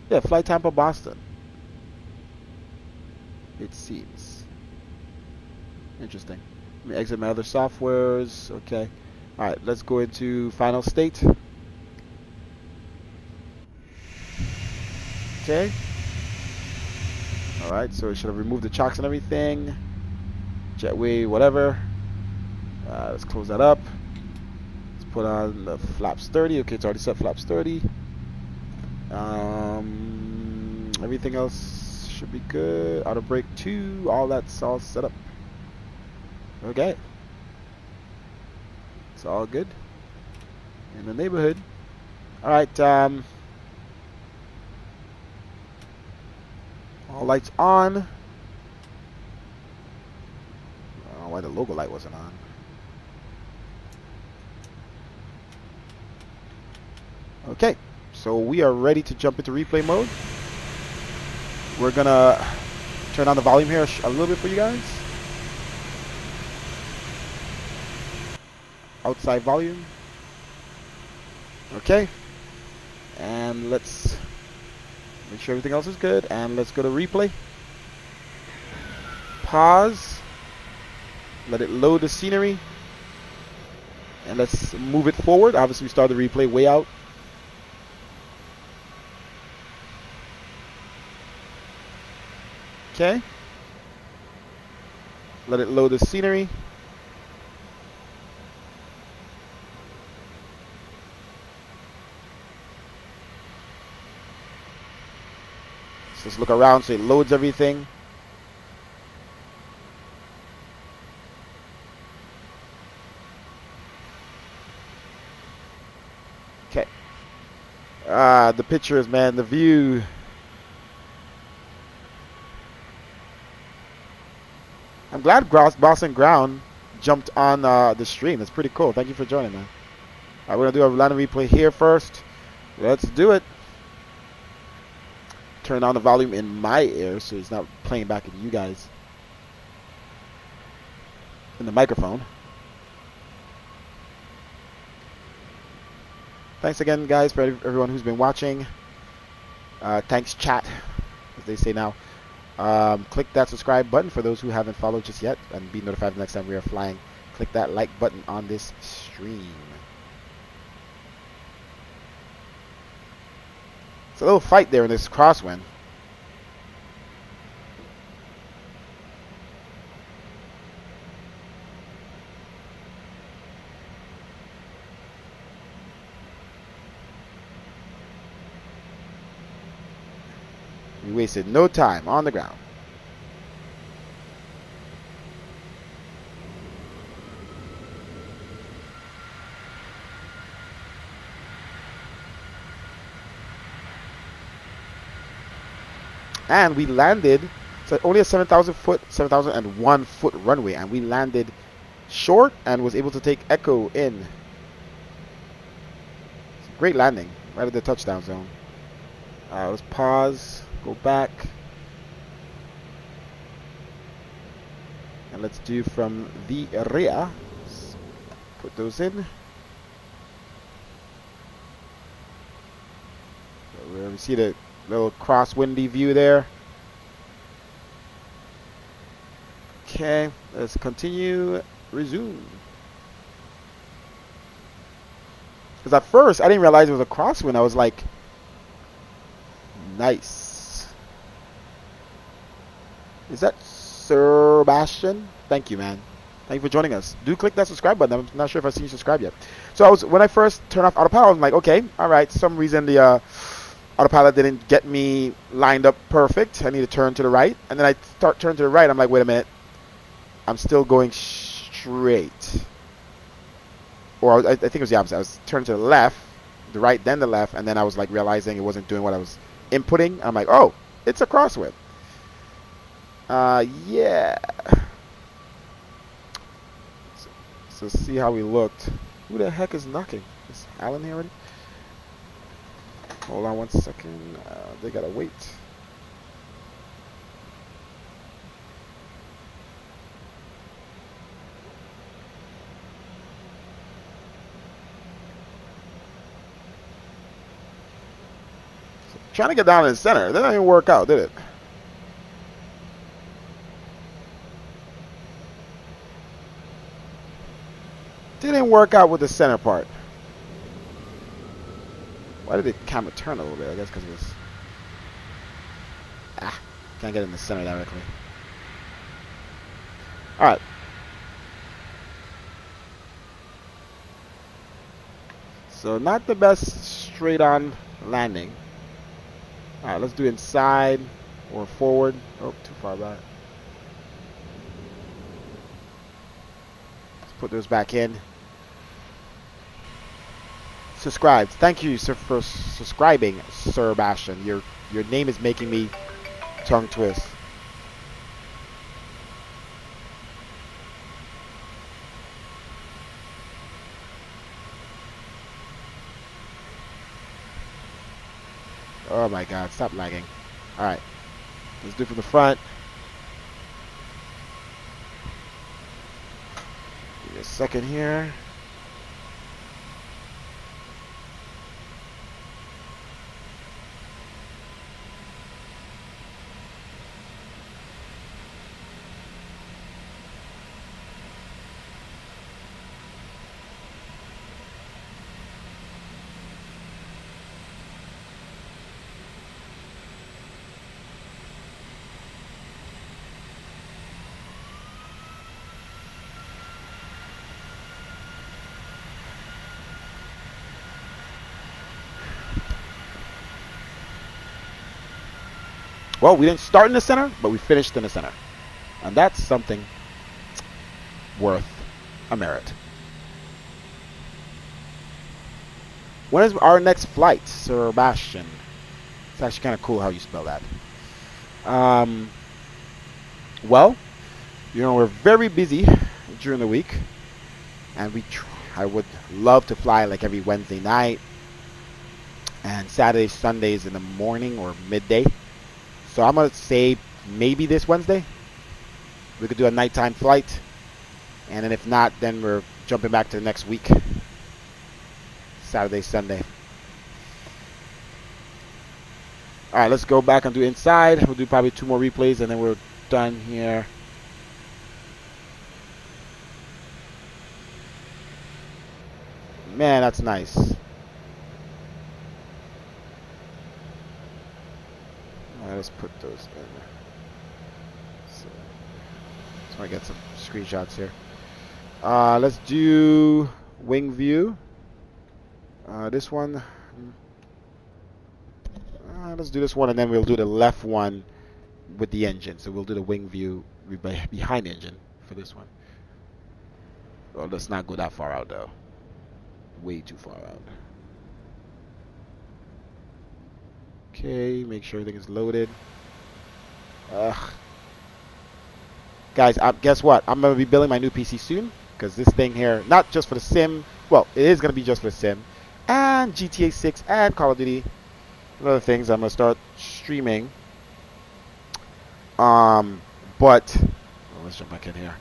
Speaker 1: Yeah, Fly Tampa, Boston. It seems. Interesting. Let me exit my other softwares. Okay. Alright, let's go into final state. Okay. Alright, so it should have removed the chocks and everything. Jetway, whatever. Let's close that up. Let's put on the flaps 30. Okay, it's already set flaps 30. Everything else should be good. Auto brake 2. All that's all set up. Okay. It's all good. In the neighborhood. Alright, all lights on. I don't know why the logo light wasn't on. Okay, so we are ready to jump into replay mode. We're gonna turn on the volume here a little bit for you guys. Outside volume. Okay, and let's make sure everything else is good, and let's go to replay. Pause. Let it load the scenery. And let's move it forward. Obviously, we started the replay way out. Okay. Let it load the scenery. Let's look around so it loads everything. Okay. The pictures, man, the view. I'm glad Boston Ground jumped on the stream. That's pretty cool. Thank you for joining, man. Alright, we're gonna do a random replay here first. Let's do it. Turn on the volume in my ear so it's not playing back at you guys in the microphone. Thanks again, guys, for everyone who's been watching. Thanks, chat, as they say now. Click that subscribe button for those who haven't followed just yet, and be notified the next time we are flying. Click that like button on this stream. It's a little fight there in this crosswind. We wasted no time on the ground. And we landed, so only a 7,001 foot runway, and we landed short and was able to take Echo in. Great landing, right at the touchdown zone. Let's pause, go back. And let's do from the rear. Let's put those in. So we see the little crosswindy view there. Okay, let's continue. Resume. Because at first I didn't realize it was a crosswind. I was like, nice. Is that Sebastian? Thank you, man. Thank you for joining us. Do click that subscribe button. I'm not sure if I seen you subscribe yet. So when I first turned off autopilot, I'm like, okay, all right. For some reason the Autopilot didn't get me lined up perfect. I need to turn to the right. And then I start turning to the right. I'm like, wait a minute. I'm still going straight. Or I think it was the opposite. I was turning to the left, the right, then the left. And then I was like realizing it wasn't doing what I was inputting. I'm like, oh, it's a crosswind. Yeah. So see how we looked. Who the heck is knocking? Is Alan here already? Hold on 1 second. They gotta wait. So, trying to get down in the center. That didn't even work out, did it? Didn't work out with the center part. Why did the camera turn a little bit? I guess because it was... can't get in the center directly. Alright. So not the best straight on landing. Alright, let's do inside or forward. Oh, too far back. Let's put those back in. Subscribed. Thank you, sir, for subscribing, Sir Bastion. Your name is making me tongue twist. Oh my God! Stop lagging. All right, let's do it from the front. Give me a second here. Well, we didn't start in the center, but we finished in the center. And that's something worth a merit. When is our next flight, Sebastian? It's actually kind of cool how you spell that. Well, you know, we're very busy during the week. And I would love to fly like every Wednesday night. And Saturdays, Sundays in the morning or midday. So I'm going to say maybe this Wednesday. We could do a nighttime flight. And then if not, then we're jumping back to the next week. Saturday, Sunday. Alright, let's go back and do inside. We'll do probably 2 more replays and then we're done here. Man, that's nice. Alright, let's put those in. So, just want to get some screenshots here. Let's do wing view. This one. Let's do this one and then we'll do the left one with the engine. So we'll do the wing view behind the engine for this one. Well, let's not go that far out though. Way too far out. Okay, make sure everything is loaded. Guys, guess what? I'm going to be building my new PC soon. Because this thing here, not just for the sim. Well, it is going to be just for the sim. And GTA 6 and Call of Duty. And other things. I'm going to start streaming. Let's jump back in here.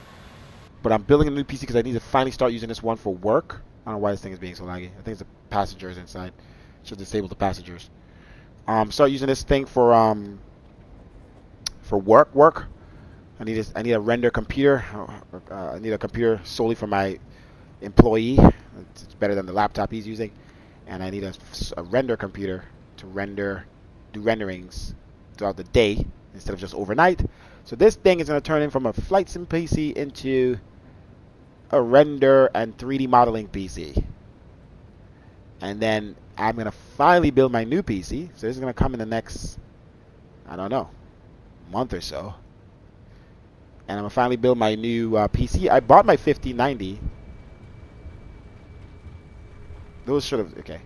Speaker 1: But I'm building a new PC because I need to finally start using this one for work. I don't know why this thing is being so laggy. I think it's the passengers inside. Should disable the passengers. Start using this thing for work. I need a render computer. I need a computer solely for my employee. It's better than the laptop he's using. And I need a render computer to do renderings throughout the day instead of just overnight. So this thing is going to turn in from a flight sim PC into a render and 3D modeling PC. And then I'm gonna finally build my new PC. So this is gonna come in the next, I don't know, month or so. And I'm gonna finally build my new PC. I bought my 5090. Those should have okay.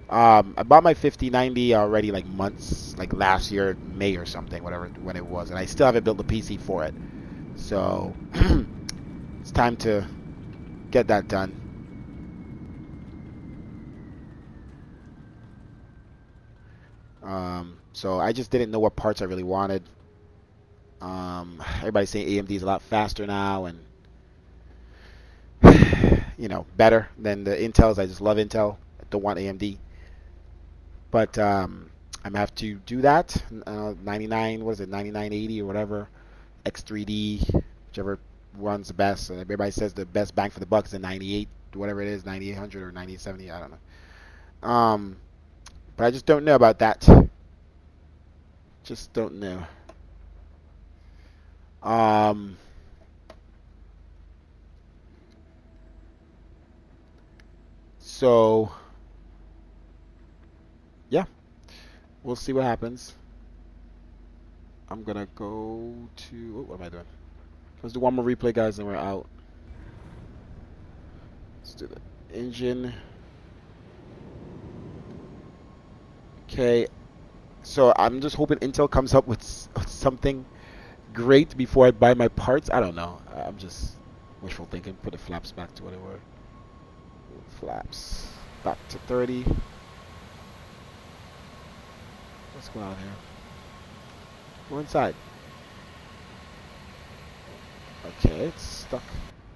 Speaker 1: I bought my 5090 already like months, like last year, May or something, whatever when it was, and I still haven't built the PC for it. So it's time to get that done. So I just didn't know what parts I really wanted. Everybody's saying AMD is a lot faster now and you know, better than the Intels. I just love Intel. I don't want AMD. But I'm gonna have to do that. 99, what is it, 9980 or whatever, X3D, whichever runs the best. And everybody says the best bang for the buck is the 98, whatever it is, 9800 or 9870. I don't know. But I just don't know about that. Just don't know. So yeah, we'll see what happens. I'm gonna go to, oh, what am I doing? Let's do one more replay, guys, and we're out. Let's do the engine. Okay, so I'm just hoping Intel comes up with something great before I buy my parts. I don't know. I'm just wishful thinking. Put the flaps back to what they were. Flaps back to 30. What's going on here? Go inside. Okay, it's stuck.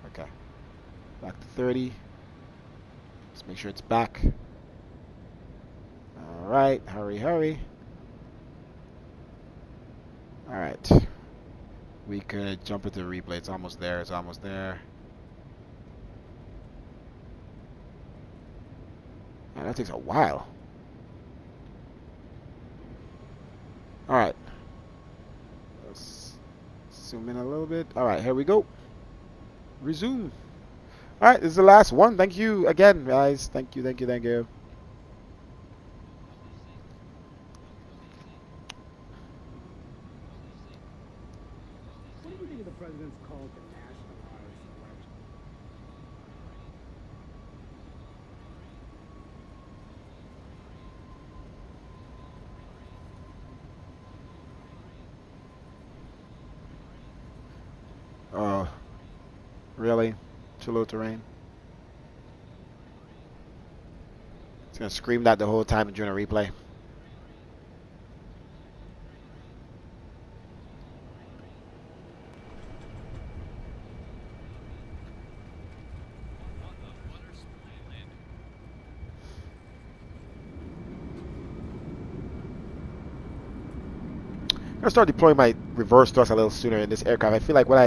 Speaker 1: Okay. Back to 30. Let's make sure it's back. Alright, hurry, hurry. Alright. We could jump into the replay. It's almost there. It's almost there. Man, that takes a while. Alright. Let's zoom in a little bit. Alright, here we go. Resume. Alright, this is the last one. Thank you again, guys. Thank you, thank you, thank you.
Speaker 10: What do you think of the president's call to nationalize elections?
Speaker 1: Really? Too low terrain? It's gonna scream that the whole time during a replay. I'm gonna start deploying my reverse thrust a little sooner in this aircraft. I feel like when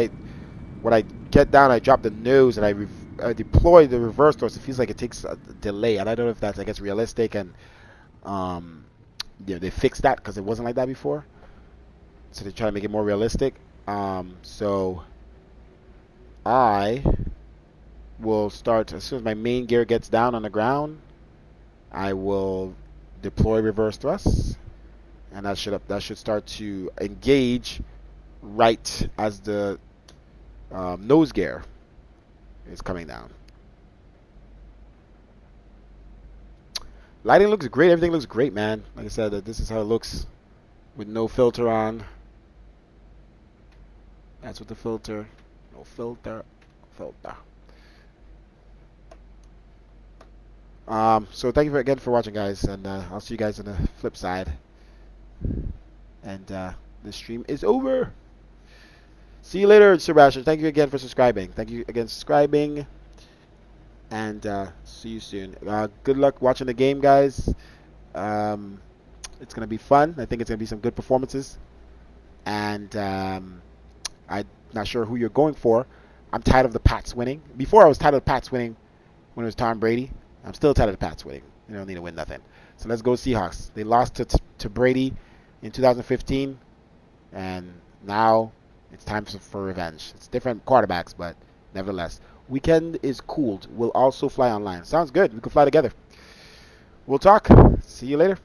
Speaker 1: I get down, I drop the nose and I deploy the reverse thrust. It feels like it takes a delay, and I don't know if that's, I guess, realistic. And yeah, they fixed that because it wasn't like that before, so they try to make it more realistic. So I will start as soon as my main gear gets down on the ground. I will deploy reverse thrusts, and that should start to engage right as the nose gear is coming down. Lighting looks great. Everything looks great, man. Like I said, this is how it looks with no filter on. That's with the filter. No filter. Filter. So thank you again for watching, guys, and I'll see you guys on the flip side. And the stream is over. See you later, Sebastian. Thank you again for subscribing. Thank you again for subscribing. And see you soon. Good luck watching the game, guys. It's going to be fun. I think it's going to be some good performances. And I'm not sure who you're going for. I'm tired of the Pats winning. Before, I was tired of the Pats winning when it was Tom Brady. I'm still tired of the Pats winning. You don't need to win nothing. So let's go Seahawks. They lost to Brady in 2015. And now it's time for revenge. It's different quarterbacks, but nevertheless. Weekend is cooled. We'll also fly online. Sounds good. We can fly together. We'll talk. See you later.